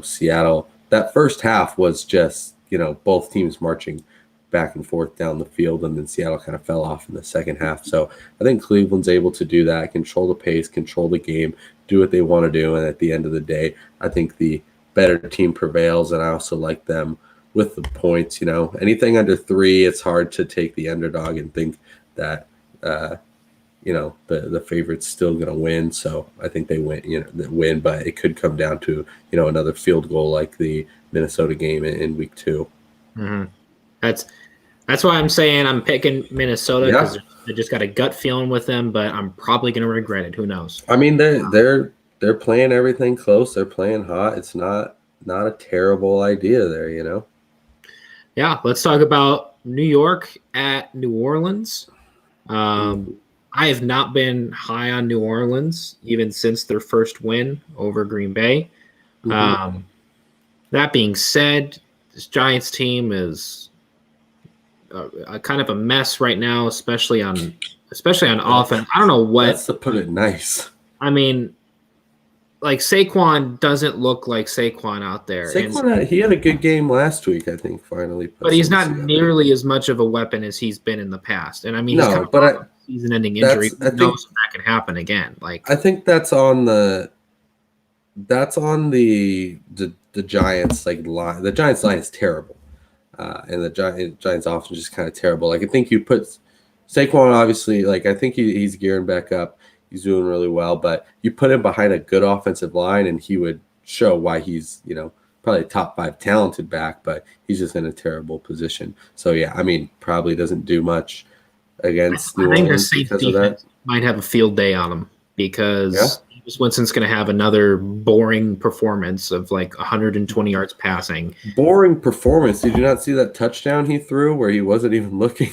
Seattle. That first half was just, both teams marching back and forth down the field, and then Seattle kind of fell off in the second half. So I think Cleveland's able to do that, control the pace, control the game, do what they want to do, and at the end of the day, I think the better team prevails, and I also like them with the points. Anything under 3, it's hard to take the underdog and think that the favorite's still going to win. So I think they win, but it could come down to another field goal like the Minnesota game in week 2. Mm-hmm. That's why I'm saying I'm picking Minnesota, because I just got a gut feeling with them, but I'm probably going to regret it. Who knows? I mean, they're playing everything close. They're playing hot. It's not a terrible idea there, Yeah, let's talk about New York at New Orleans. I have not been high on New Orleans even since their first win over Green Bay. That being said, this Giants team is a kind of a mess right now, especially on offense. I don't know what. That's to put it nice. I mean, like Saquon doesn't look like Saquon out there. Saquon, he had a good game last week, I think. Finally, but he's not nearly as much of a weapon as he's been in the past. And I mean, he's kind of a season-ending injury. Who knows if that could happen again? Like, I think that's on the Giants line. The Giants line is terrible. And the Giants offense is just kind of terrible. Like, I think you put Saquon, obviously, like, I think he's gearing back up. He's doing really well, but you put him behind a good offensive line and he would show why he's, probably a top 5 talented back, but he's just in a terrible position. So, yeah, I mean, probably doesn't do much against New Orleans because of that. Might have a field day on him because Winston's going to have another boring performance of like 120 yards passing. Boring performance. Did you not see that touchdown he threw where he wasn't even looking?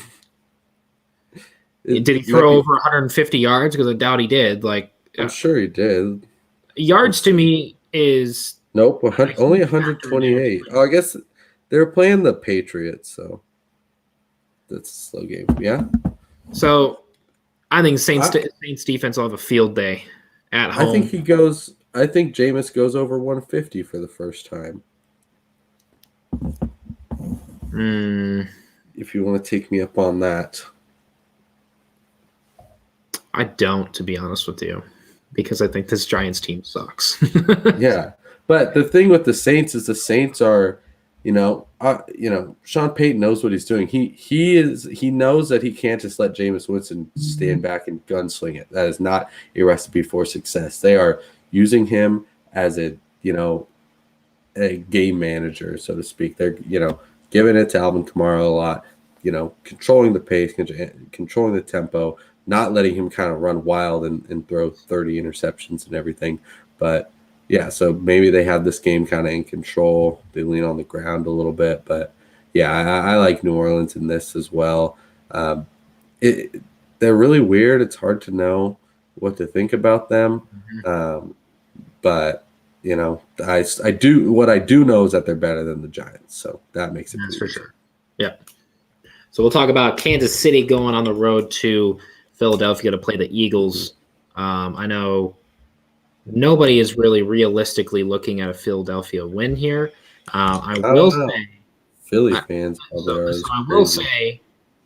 Did he throw over 150 yards? Because I doubt he did. Like, I'm sure he did. Yards to me is nope, only 128. Oh, I guess they were playing the Patriots, so that's a slow game. Yeah. So I think Saints defense will have a field day at home. I think Jameis goes over 150 for the first time. If you want to take me up on that. I don't, to be honest with you, because I think this Giants team sucks. Yeah, but the thing with the Saints is the Saints are, Sean Payton knows what he's doing. He knows that he can't just let Jameis Winston stand back and gunsling it. That is not a recipe for success. They are using him as a game manager, so to speak. They're giving it to Alvin Kamara a lot. Controlling the pace, controlling the tempo. Not letting him kind of run wild and throw 30 interceptions and everything. But, yeah, so maybe they have this game kind of in control. They lean on the ground a little bit. But, yeah, I like New Orleans in this as well. They're really weird. It's hard to know what to think about them. But, I do know is that they're better than the Giants. So that makes it for sure. Yeah. So we'll talk about Kansas City going on the road to Philadelphia to play the Eagles. I know nobody is really realistically looking at a Philadelphia win here. I will say Philly fans. I will say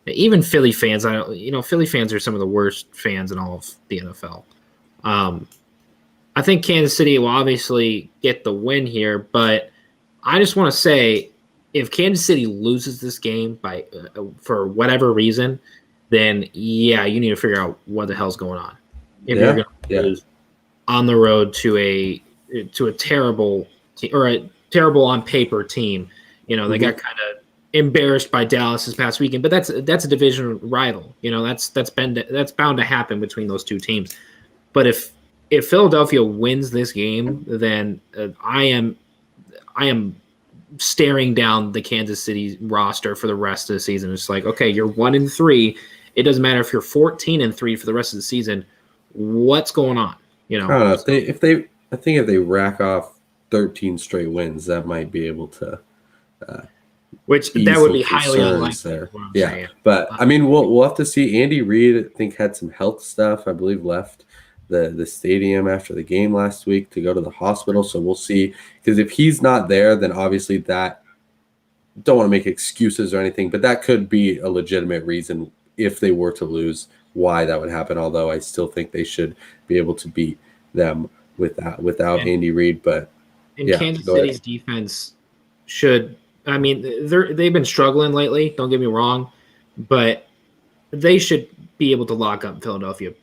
even Philly fans. Philly fans are some of the worst fans in all of the NFL. I think Kansas City will obviously get the win here, but I just want to say if Kansas City loses this game by for whatever reason, then you need to figure out what the hell's going on. If you're going to lose on the road to a terrible or a terrible on paper team, they got kind of embarrassed by Dallas this past weekend, but that's a division rival. That's bound to happen between those two teams. But if Philadelphia wins this game, then I am staring down the Kansas City roster for the rest of the season. It's like, okay, you're 1-3. It doesn't matter if you're 14-3 for the rest of the season. What's going on? I don't know. I think if they rack off 13 straight wins, that might be able to. Which that would be highly unlikely. There. Yeah, saying. But I mean, we'll have to see. Andy Reid, I think, had some health stuff. I believe left the stadium after the game last week to go to the hospital. So we'll see. Because if he's not there, then obviously that. Don't want to make excuses or anything, but that could be a legitimate reason if they were to lose why that would happen. Although I still think they should be able to beat them without Andy Reid. But Kansas City's defense should. I mean, they've been struggling lately. Don't get me wrong, but they should be able to lock up Philadelphia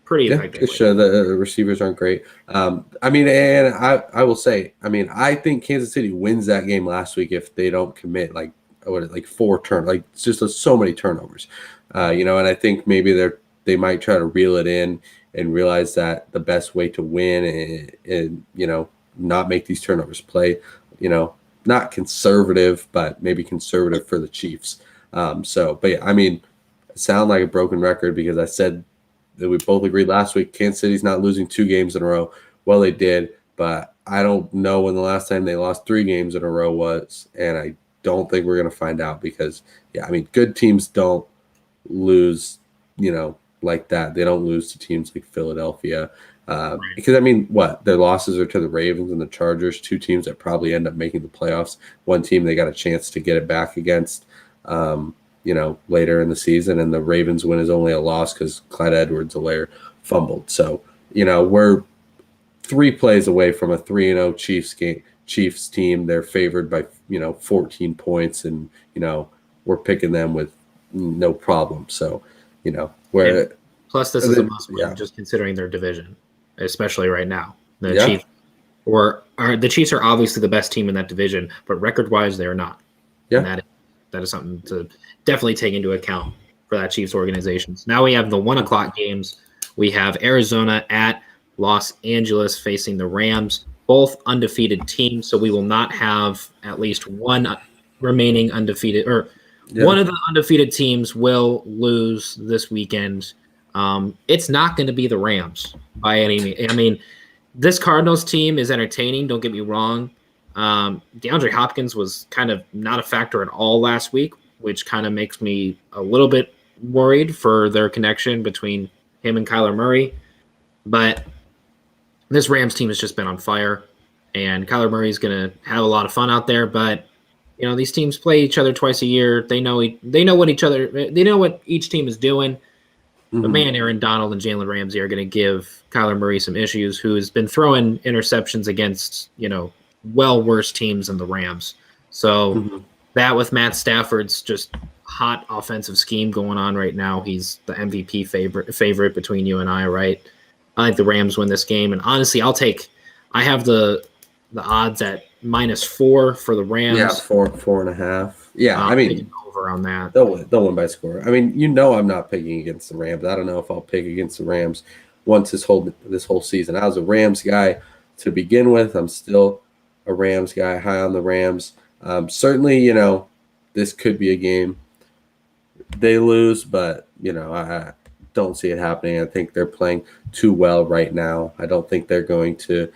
pretty effectively. Sure, the receivers aren't great. I mean, and I will say, I mean, I think Kansas City wins that game last week if they don't commit like 4 turnovers. Like it's just so many turnovers, and I think maybe they might try to reel it in and realize that the best way to win and not make these turnovers play, not conservative, but maybe conservative for the Chiefs. But yeah, I mean, sound like a broken record because I said that we both agreed last week Kansas City's not losing 2 games in a row. Well, they did, but I don't know when the last time they lost 3 games in a row was, and I don't think we're going to find out because, yeah, I mean, good teams don't lose, like that. They don't lose to teams like Philadelphia. Because, I mean, their losses are to the Ravens and the Chargers, 2 teams that probably end up making the playoffs. One team they got a chance to get it back against, later in the season. And the Ravens win is only a loss because Clyde Edwards-Helaire fumbled. So, we're 3 plays away from a 3-0 Chiefs team. They're favored by, 14 points. And, we're picking them with no problem. So, plus, this is a must-win just considering their division. Especially right now, Chiefs the Chiefs are obviously the best team in that division, but record-wise, they are not. Yeah, and that is something to definitely take into account for that Chiefs organization. So now we have the 1:00 games. We have Arizona at Los Angeles facing the Rams, both undefeated teams. So we will not have at least one remaining undefeated, or one of the undefeated teams will lose this weekend. It's not going to be the Rams by any means. I mean, this Cardinals team is entertaining. Don't get me wrong. DeAndre Hopkins was kind of not a factor at all last week, which kind of makes me a little bit worried for their connection between him and Kyler Murray. But this Rams team has just been on fire, and Kyler Murray is going to have a lot of fun out there. But these teams play each other twice a year. They know what each team is doing. But man, Aaron Donald and Jalen Ramsey are going to give Kyler Murray some issues, who has been throwing interceptions against, well worse teams than the Rams. So that with Matt Stafford's just hot offensive scheme going on right now, he's the MVP favorite between you and I, right? I think the Rams win this game. And honestly, I have the odds at -4 for the Rams. Yeah, 4.5. Yeah, I mean, over on that. They'll win by score. I mean, I'm not picking against the Rams. I don't know if I'll pick against the Rams once this whole season. I was a Rams guy to begin with. I'm still a Rams guy, high on the Rams. Certainly, this could be a game they lose, but I don't see it happening. I think they're playing too well right now. I don't think they're going to,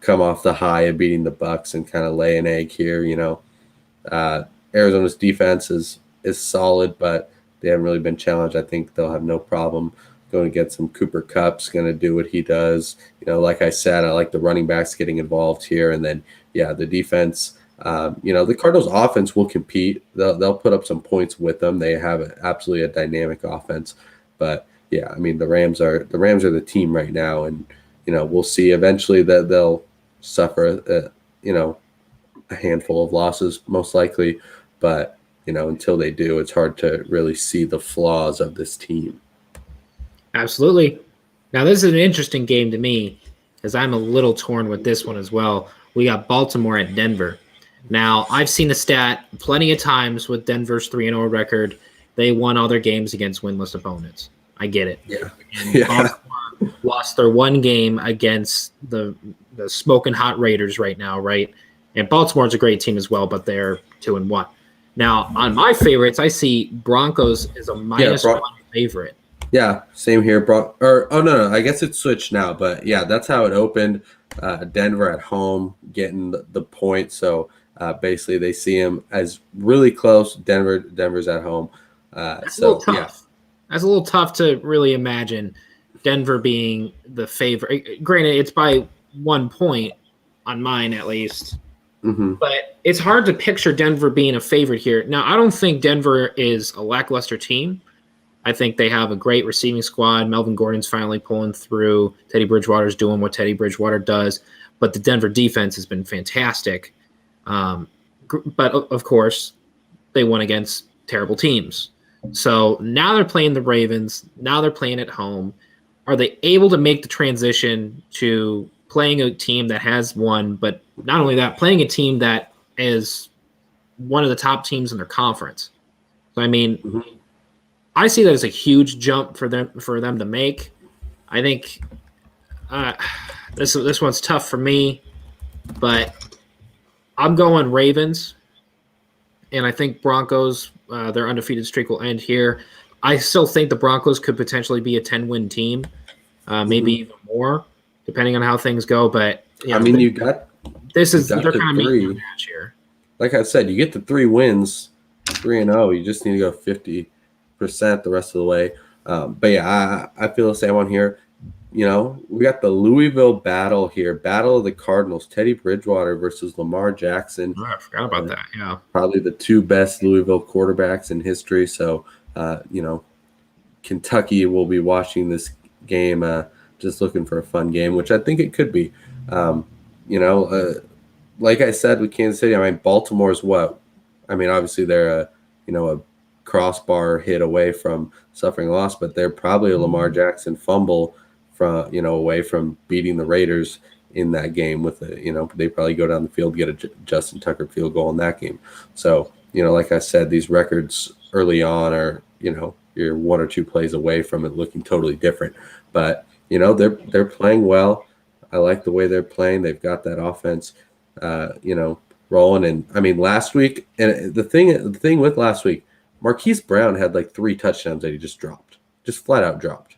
come off the high of beating the Bucs and kind of lay an egg here. Arizona's defense is solid, but they haven't really been challenged. I think they'll have no problem going to get some. Cooper Kupp's going to do what he does. Like I said, I like the running backs getting involved here. And then, the defense, the Cardinals offense will compete. They'll put up some points with them. They have absolutely a dynamic offense. But, I mean, the Rams are the team right now. And, we'll see eventually that they'll suffer, a handful of losses most likely. But, until they do, it's hard to really see the flaws of this team. Absolutely. Now, this is an interesting game to me because I'm a little torn with this one as well. We got Baltimore at Denver. Now, I've seen the stat plenty of times with Denver's 3-0 record. They won all their games against winless opponents. I get it. Yeah. And Yeah. Baltimore lost their one game against the smoking hot Raiders right now, right? And Baltimore's a great team as well, but they're 2-1. Now, on my favorites, I see Broncos as a -1 favorite. Yeah, same here. No, I guess it's switched now, but yeah, that's how it opened. Denver at home getting the point, so basically they see him as really close. Denver's at home. That's a little tough. Yeah. That's a little tough to really imagine Denver being the favorite. Granted, it's by 1 point on mine at least. Mm-hmm. But it's hard to picture Denver being a favorite here. Now, I don't think Denver is a lackluster team. I think they have a great receiving squad. Melvin Gordon's finally pulling through. Teddy Bridgewater's doing what Teddy Bridgewater does. But the Denver defense has been fantastic. But, of course, they won against terrible teams. So now they're playing the Ravens. Now they're playing at home. Are they able to make the transition to playing a team that has won, but not only that, playing a team that is one of the top teams in their conference? So, I mean, I see that as a huge jump for them to make. I think this one's tough for me, but I'm going Ravens, and I think Broncos, their undefeated streak will end here. I still think the Broncos could potentially be a 10-win team, maybe even more, depending on how things go. But I mean, they're kind of making a match here. Like I said, you get the 3 wins, 3-0. You just need to go 50% the rest of the way. But yeah, I feel the same on here. You know, we got the Louisville battle here, battle of the Cardinals, Teddy Bridgewater versus Lamar Jackson. Oh, I forgot about that. Yeah, probably the 2 best Louisville quarterbacks in history. So, Kentucky will be watching this game, just looking for a fun game, which I think it could be. Like I said with Kansas City, I mean, Baltimore's what? I mean, obviously they're a crossbar hit away from suffering a loss, but they're probably a Lamar Jackson fumble from away from beating the Raiders in that game. With they probably go down the field, get a Justin Tucker field goal in that game. So like I said, these records early on are you're 1 or 2 plays away from it looking totally different, but they're playing well. I like the way they're playing. They've got that offense rolling. And I mean, last week, and the thing with last week, Marquise Brown had like 3 touchdowns that he just dropped, just flat out dropped.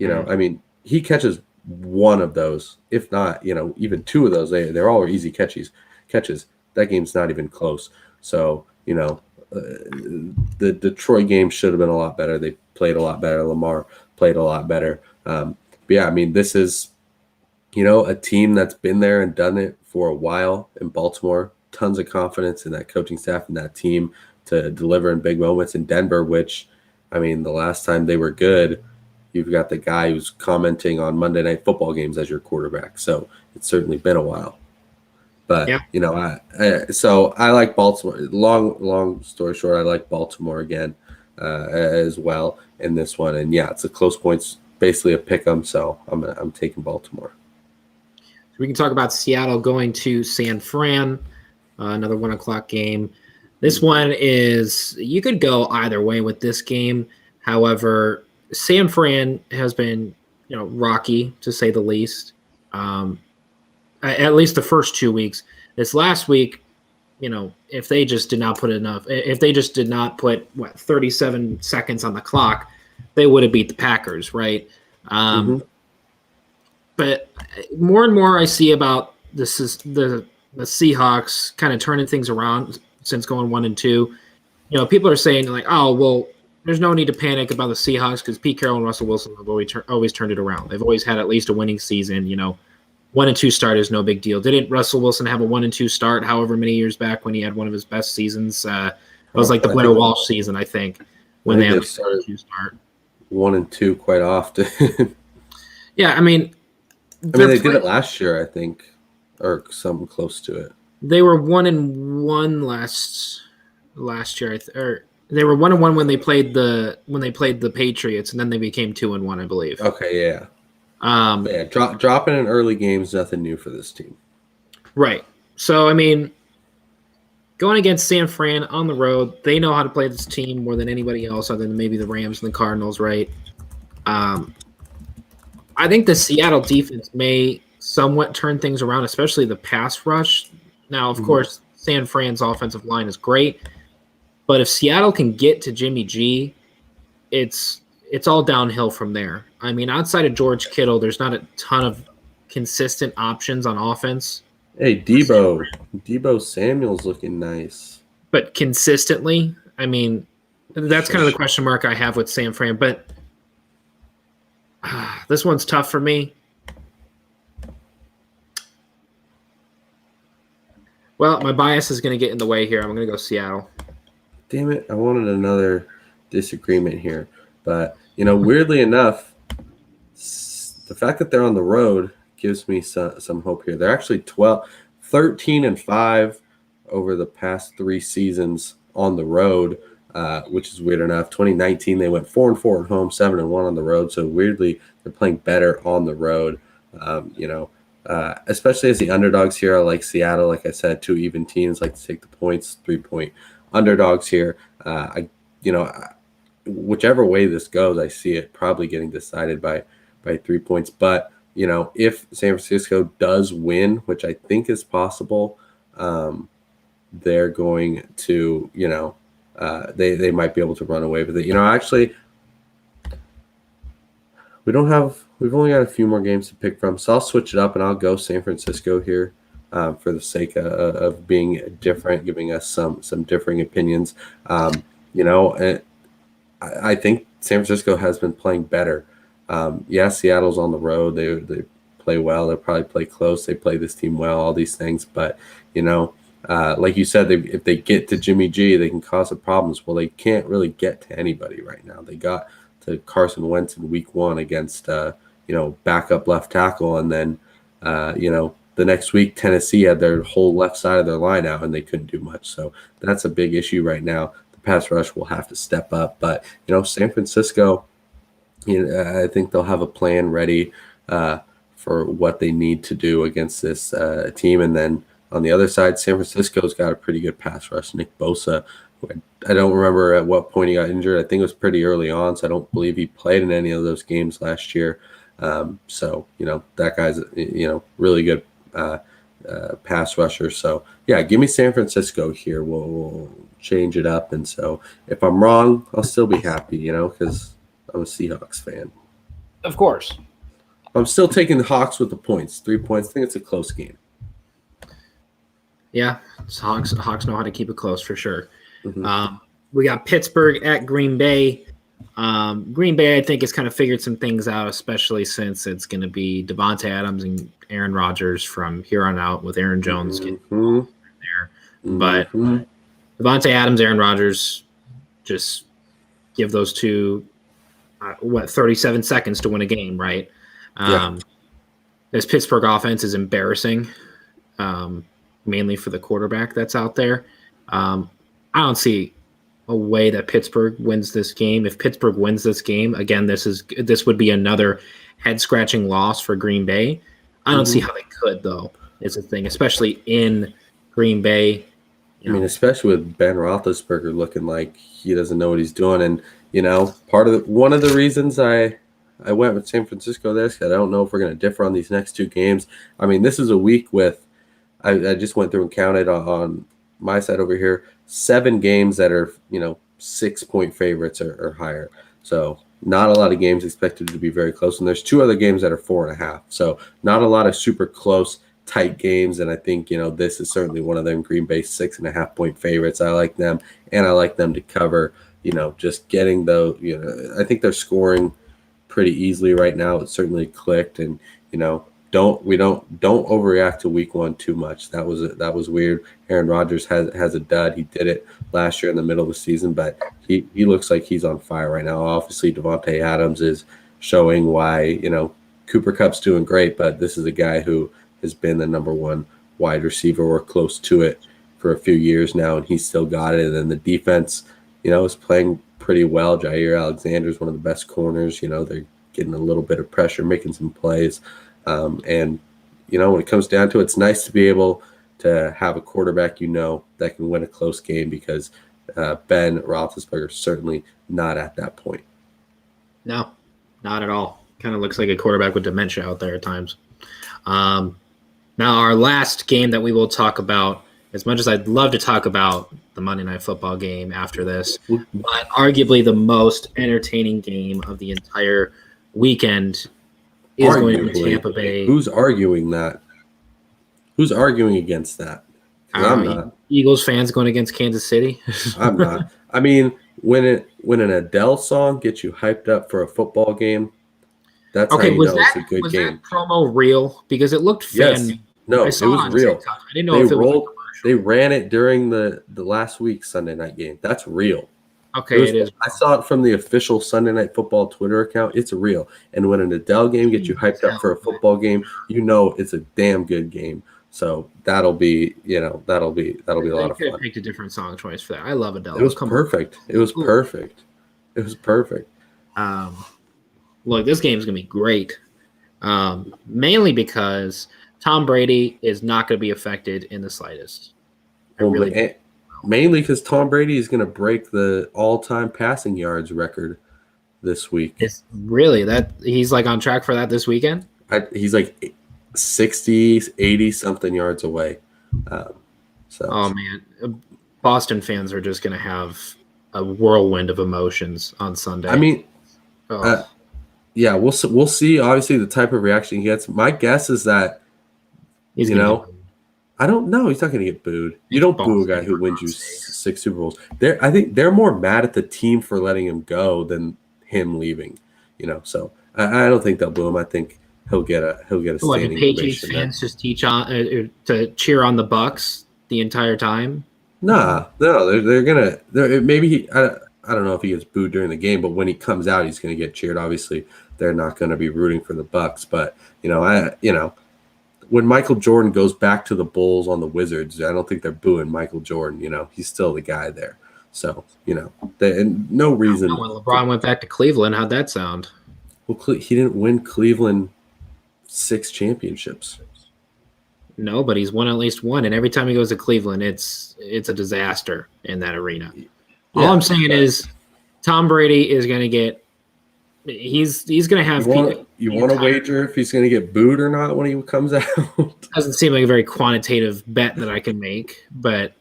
I mean, he catches 1 of those, if not, even 2 of those. They're all easy catches. That game's not even close. So, the Detroit game should have been a lot better. They played a lot better. Lamar played a lot better. But yeah, I mean, this is, a team that's been there and done it for a while in Baltimore. Tons of confidence in that coaching staff and that team to deliver in big moments. In Denver, which, I mean, the last time they were good, you've got the guy who's commenting on Monday Night Football games as your quarterback. So it's certainly been a while. But, yeah. So I like Baltimore. Long story short, I like Baltimore again as well in this one. And, yeah, it's a close points, basically a pick 'em. So I'm taking Baltimore. So we can talk about Seattle going to San Fran, another 1 o'clock game. This one is, you could go either way with this game. However, San Fran has been, rocky to say the least. At least the first 2 weeks. This last week, if they just did not put 37 seconds on the clock, they would have beat the Packers, right? But more and more I see about this is the Seahawks kind of turning things around since going 1-2. People are saying like, oh, well, there's no need to panic about the Seahawks because Pete Carroll and Russell Wilson have always turned it around. They've always had at least a winning season. 1-2 start is no big deal. Didn't Russell Wilson have a 1-2 start however many years back when he had one of his best seasons? It was like the Blair Walsh season, I think, when they had a 1-2 start. 1-2 quite often. Yeah, I mean, they did it last year, I think, or something close to it. They were 1-1 last year, or they were 1-1 when they played the Patriots, and then they became 2-1, I believe. Okay, yeah. Dropping in early games, nothing new for this team. Right. So, I mean, going against San Fran on the road. They know how to play this team more than anybody else, other than maybe the Rams and the Cardinals, right? I think the Seattle defense may somewhat turn things around, especially the pass rush. Now, of course, San Fran's offensive line is great, but if Seattle can get to Jimmy G, it's all downhill from there. I mean, outside of George Kittle, there's not a ton of consistent options on offense. Hey, Debo Samuel's looking nice. But consistently, I mean, that's kind of the question mark I have with San Fran. But this one's tough for me. Well, my bias is going to get in the way here. I'm going to go Seattle. Damn it. I wanted another disagreement here. But, weirdly enough, the fact that they're on the road gives me some hope here. They're actually 13-5 over the past 3 seasons on the road, which is weird enough. 2019, they went 4-4 at home, 7-1 on the road. So weirdly, they're playing better on the road. Especially as the underdogs here. I like Seattle, like I said, 2 even teams like to take the points, 3-point underdogs here. Whichever way this goes, I see it probably getting decided by 3 points. But if San Francisco does win, which I think is possible, they're going to, they might be able to run away with it. Actually, we've only got a few more games to pick from, so I'll switch it up and I'll go San Francisco here for the sake of being different, giving us some differing opinions. And I think San Francisco has been playing better. Seattle's on the road. They play well. They'll probably play close. They play this team well, all these things. But, like you said, if they get to Jimmy G, they can cause some problems. Well, they can't really get to anybody right now. They got to Carson Wentz in week 1 against, backup left tackle. And then, the next week, Tennessee had their whole left side of their line out and they couldn't do much. So that's a big issue right now. The pass rush will have to step up. But, San Francisco, I think they'll have a plan ready for what they need to do against this team. And then on the other side, San Francisco's got a pretty good pass rush. Nick Bosa, I don't remember at what point he got injured. I think it was pretty early on, so I don't believe he played in any of those games last year. That guy's, really good pass rusher. So, yeah, give me San Francisco here. We'll change it up. And so if I'm wrong, I'll still be happy, because I'm a Seahawks fan. Of course. I'm still taking the Hawks with the points. 3 points. I think it's a close game. Yeah, Hawks know how to keep it close for sure. Mm-hmm. We got Pittsburgh at Green Bay. Green Bay, I think, has kind of figured some things out, especially since it's going to be Devontae Adams and Aaron Rodgers from here on out, with Aaron Jones getting there. But Devontae Adams, Aaron Rodgers, just give those two 37 seconds to win a game, right? This Pittsburgh offense is embarrassing, mainly for the quarterback that's out there. I don't see a way that Pittsburgh wins this game. If Pittsburgh wins this game, again, this would be another head-scratching loss for Green Bay. I don't see how they could, though, is the thing, especially in Green Bay. I mean, especially with Ben Roethlisberger looking like he doesn't know what he's doing. And, one of the reasons I went with San Francisco there is because I don't know if we're going to differ on these next 2 games. I mean, this is a week with I just went through and counted on my side over here, 7 games that are, 6-point favorites or higher. So not a lot of games expected to be very close. And there's 2 other games that are 4.5. So not a lot of super close, tight games. And I think, this is certainly one of them. Green Bay 6.5-point favorites. I like them, and I like them to cover, just getting I think they're scoring pretty easily right now. It certainly clicked, and, don't overreact to week 1 too much. That was weird. Aaron Rodgers has a dud. He did it last year in the middle of the season, but he looks like he's on fire right now. Obviously, Devontae Adams is showing why, Cooper Kupp's doing great, but this is a guy who has been the number 1 wide receiver or close to it for a few years now, and he's still got it. And then the defense, is playing pretty well. Jair Alexander is one of the best corners. They're getting a little bit of pressure, making some plays. And, when it comes down to it, it's nice to be able to have a quarterback that can win a close game because Ben Roethlisberger is certainly not at that point. No, not at all. Kind of looks like a quarterback with dementia out there at times. Now, our last game that we will talk about, as much as I'd love to talk about the Monday Night Football game after this, but arguably the most entertaining game of the entire weekend is going to be Tampa Bay. Who's arguing that? Who's arguing against that? I'm not. Eagles fans going against Kansas City? I'm not. I mean, when an Adele song gets you hyped up for a football game, that's how you know it's a good game. Was that promo real? Because it looked fan. Yes. No, it was real. TikTok. I didn't know if it was they ran it during the last week's Sunday night game. That's real. Okay, it is. I saw it from the official Sunday Night Football Twitter account. It's real. And when an Adele game gets you hyped up for a football game, you know it's a damn good game. So that'll be a lot of fun. You could have picked a different song choice for that. I love Adele. It was perfect. It was perfect. It was perfect. Look, this game's gonna be great. Mainly because Tom Brady is not going to be affected in the slightest. Mainly because Tom Brady is going to break the all-time passing yards record this week. It's really that he's like on track for that this weekend? He's like 60, 80 something yards away. Oh man, Boston fans are just going to have a whirlwind of emotions on Sunday. I mean, yeah, we'll see. Obviously, the type of reaction he gets. My guess is that I don't know. He's not going to get booed. You don't boo a guy who wins you 6 Super Bowls. I think they're more mad at the team for letting him go than him leaving. So I don't think they'll boo him. I think he'll get a standing ovation. The Patriots fans just to cheer on the Bucks the entire time? No, they're gonna. Maybe I don't know if he gets booed during the game, but when he comes out, he's going to get cheered. Obviously, they're not going to be rooting for the Bucks, but when Michael Jordan goes back to the Bulls on the Wizards, I don't think they're booing Michael Jordan. He's still the guy there. So no reason. When LeBron went back to Cleveland, how'd that sound? Well, he didn't win Cleveland 6 championships. No, but he's won at least one, and every time he goes to Cleveland, it's a disaster in that arena. All I'm saying is Tom Brady is going to get – he's going to have – You want to wager if he's going to get booed or not when he comes out? Doesn't seem like a very quantitative bet that I can make, but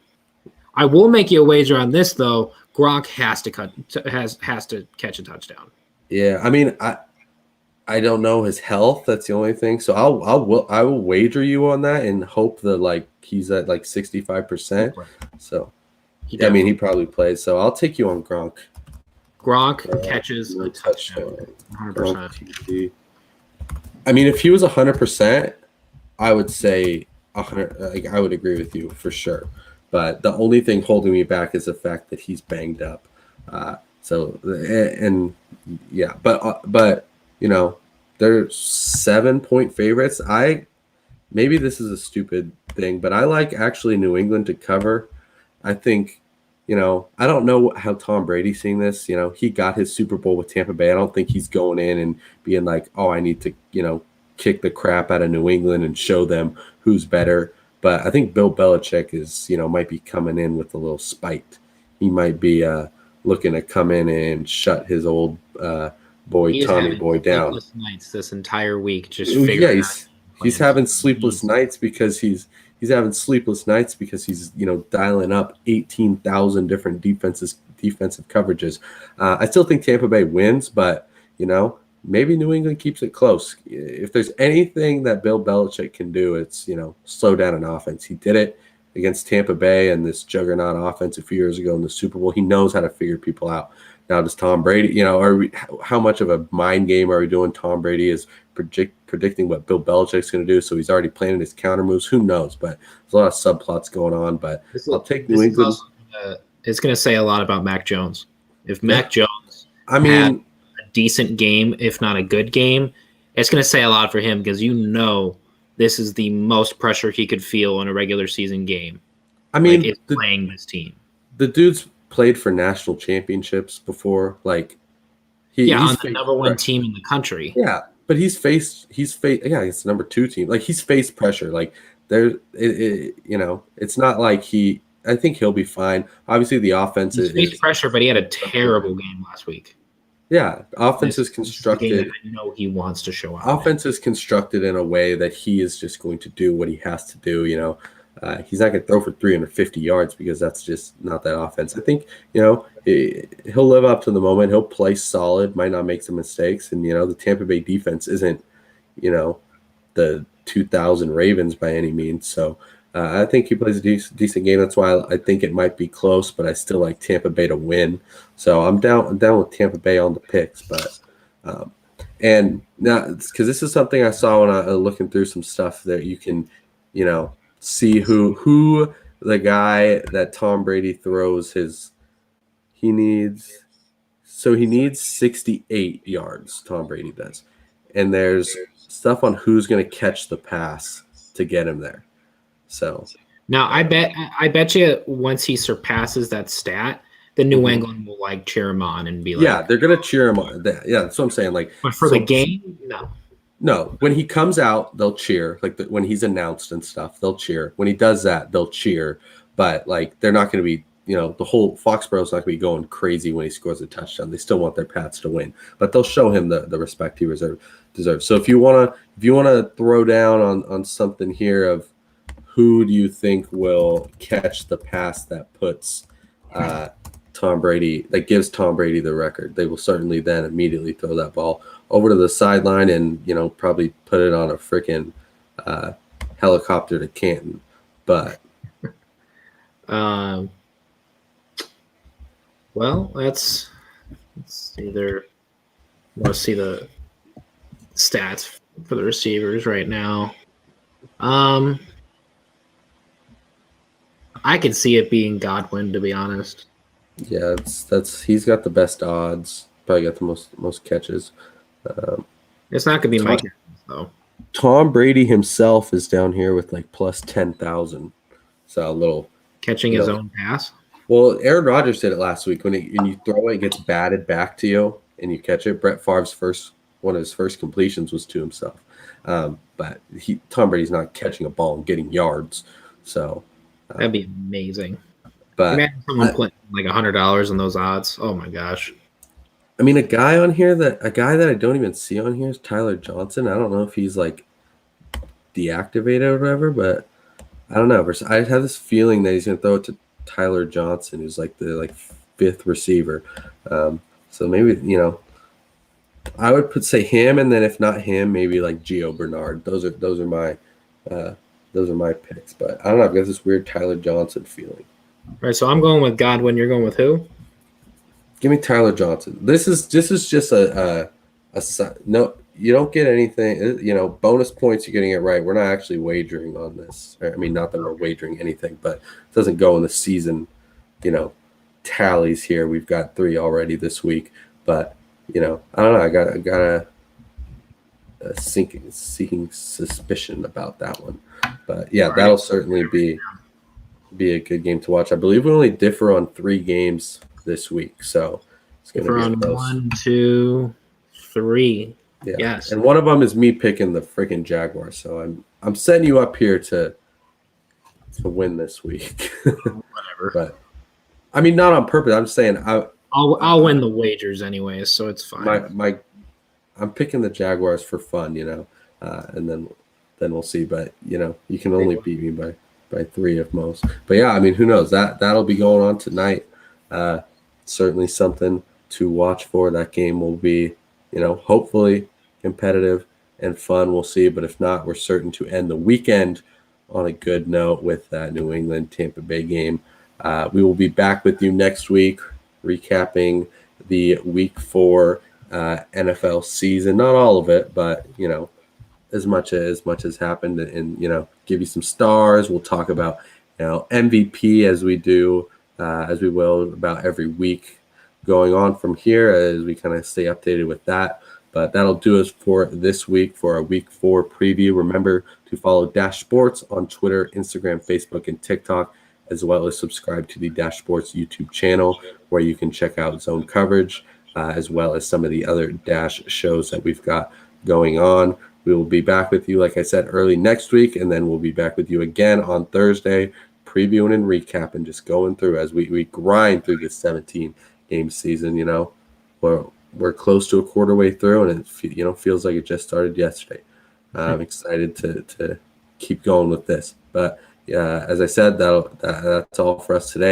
I will make you a wager on this, though. Gronk has to catch a touchdown. Yeah, I mean, I don't know his health. That's the only thing. So I will wager you on that and hope that he's at 65%. So – I mean, he probably plays, so I'll take you on Gronk. Gronk catches a touchdown. 100%. I mean, if he was 100%, I would say 100. I would agree with you for sure. But the only thing holding me back is the fact that he's banged up. But they're 7-point favorites. Maybe this is a stupid thing, but I like actually New England to cover. I think, I don't know how Tom Brady's seeing this. He got his Super Bowl with Tampa Bay. I don't think he's going in and being like, oh, I need to, kick the crap out of New England and show them who's better. But I think Bill Belichick might be coming in with a little spite. He might be looking to come in and shut his old Tommy Boy down. Nights this entire week, just figuring out. He's having sleepless nights because he's dialing up 18,000 different defensive coverages. I still think Tampa Bay wins, but maybe New England keeps it close. If there's anything that Bill Belichick can do, it's slow down an offense. He did it against Tampa Bay and this juggernaut offense a few years ago in the Super Bowl. He knows how to figure people out. Now, does Tom Brady? How much of a mind game are we doing? Tom Brady is predicting what Bill Belichick's going to do, so he's already planning his counter moves. Who knows? But there's a lot of subplots going on. But I'll take New England. It's going to say a lot about Mac Jones. If Mac Jones, had a decent game, if not a good game, it's going to say a lot for him because this is the most pressure he could feel in a regular season game. I mean, it's playing this team. The dude's played for national championships before. On the number one team in the country. Yeah, but he's faced it's the number 2 team. He's faced pressure. it's not like I think he'll be fine. Obviously, the offense He's faced pressure, but he had a terrible game last week. Yeah, offense is This is the game constructed. that I know he wants to show out. Offense is constructed in a way that he is just going to do what he has to do. He's not going to throw for 350 yards because that's just not that offense. I think he'll live up to the moment. He'll play solid, might not make some mistakes, and the Tampa Bay defense isn't the 2000 Ravens by any means. So I think he plays a decent game. That's why I think it might be close, but I still like Tampa Bay to win. So I'm down with Tampa Bay on the picks. But and now because this is something I saw when I was looking through some stuff that you can see who the guy that Tom Brady throws he needs 68 yards. Tom Brady does, and there's stuff on who's going to catch the pass to get him there. So now I bet you once he surpasses that stat, the New England will cheer him on and be like, yeah, they're gonna cheer him on. Yeah, that's what I'm saying. But for the game, no. When he comes out, they'll cheer. When he's announced and stuff, they'll cheer. When he does that, they'll cheer. But they're not going to be, the whole Foxborough's not going to be going crazy when he scores a touchdown. They still want their Pats to win, but they'll show him the respect he deserves. So if you wanna throw down on something here of who do you think will catch the pass that puts Tom Brady, that gives Tom Brady the record, they will certainly then immediately throw that ball over to the sideline and probably put it on a freaking helicopter to Canton. But well, let's either want to see the stats for the receivers right now. I could see it being Godwin, to be honest. Yeah, he's got the best odds. Probably got the most catches. It's not going to be Mike Evans, though. Tom Brady himself is down here with plus 10,000. So a little catching his own pass. Well, Aaron Rodgers did it last week when you throw it gets batted back to you and you catch it. Brett Favre's one of his first completions was to himself. But Tom Brady's not catching a ball and getting yards. So that'd be amazing. But imagine someone putting $100 on those odds. Oh my gosh. I mean, a guy that I don't even see on here is Tyler Johnson. I don't know if he's deactivated or whatever, but I don't know. I have this feeling that he's going to throw it to Tyler Johnson, who's the fifth receiver. So maybe I would say him, and then if not him, maybe Gio Bernard. Those are my picks. But I don't know. I've got this weird Tyler Johnson feeling. All right, so I'm going with Godwin. You're going with who? Give me Tyler Johnson. This is just a no. You don't get anything. Bonus points. You're getting it right. We're not actually wagering on this. I mean, not that we're wagering anything, but it doesn't go in the season. Tallies here. We've got 3 already this week, but I don't know. I got a sinking suspicion about that one, but yeah, that'll certainly be a good game to watch. I believe we only differ on 3 games this week, so it's going to be close. 1, 2, 3. Yeah. Yes, and one of them is me picking the freaking Jaguars. So I'm setting you up here to win this week. Whatever. But I mean, not on purpose. I'm saying I'll win the wagers anyways, so it's fine. I'm picking the Jaguars for fun, and then we'll see. But you can only beat me by 3 at most. But yeah, I mean, who knows? That'll be going on tonight. Certainly something to watch for. That game will be, hopefully competitive and fun. We'll see. But if not, we're certain to end the weekend on a good note with that New England Tampa Bay game. We will be back with you next week, recapping the Week 4 NFL season. Not all of it, but as much as happened, and give you some stars. We'll talk about MVP as we will about every week going on from here as we kind of stay updated with that. But that'll do us for this week for our Week 4 preview. Remember to follow Dash Sports on Twitter, Instagram, Facebook, and TikTok, as well as subscribe to the Dash Sports YouTube channel, where you can check out zone coverage, as well as some of the other Dash shows that we've got going on. We will be back with you, like I said, early next week, and then we'll be back with you again on Thursday, previewing and recapping, just going through as we grind through this 17-game season. We're close to a quarter way through, and it feels like it just started yesterday. I'm excited to keep going with this. But as I said, that's all for us today.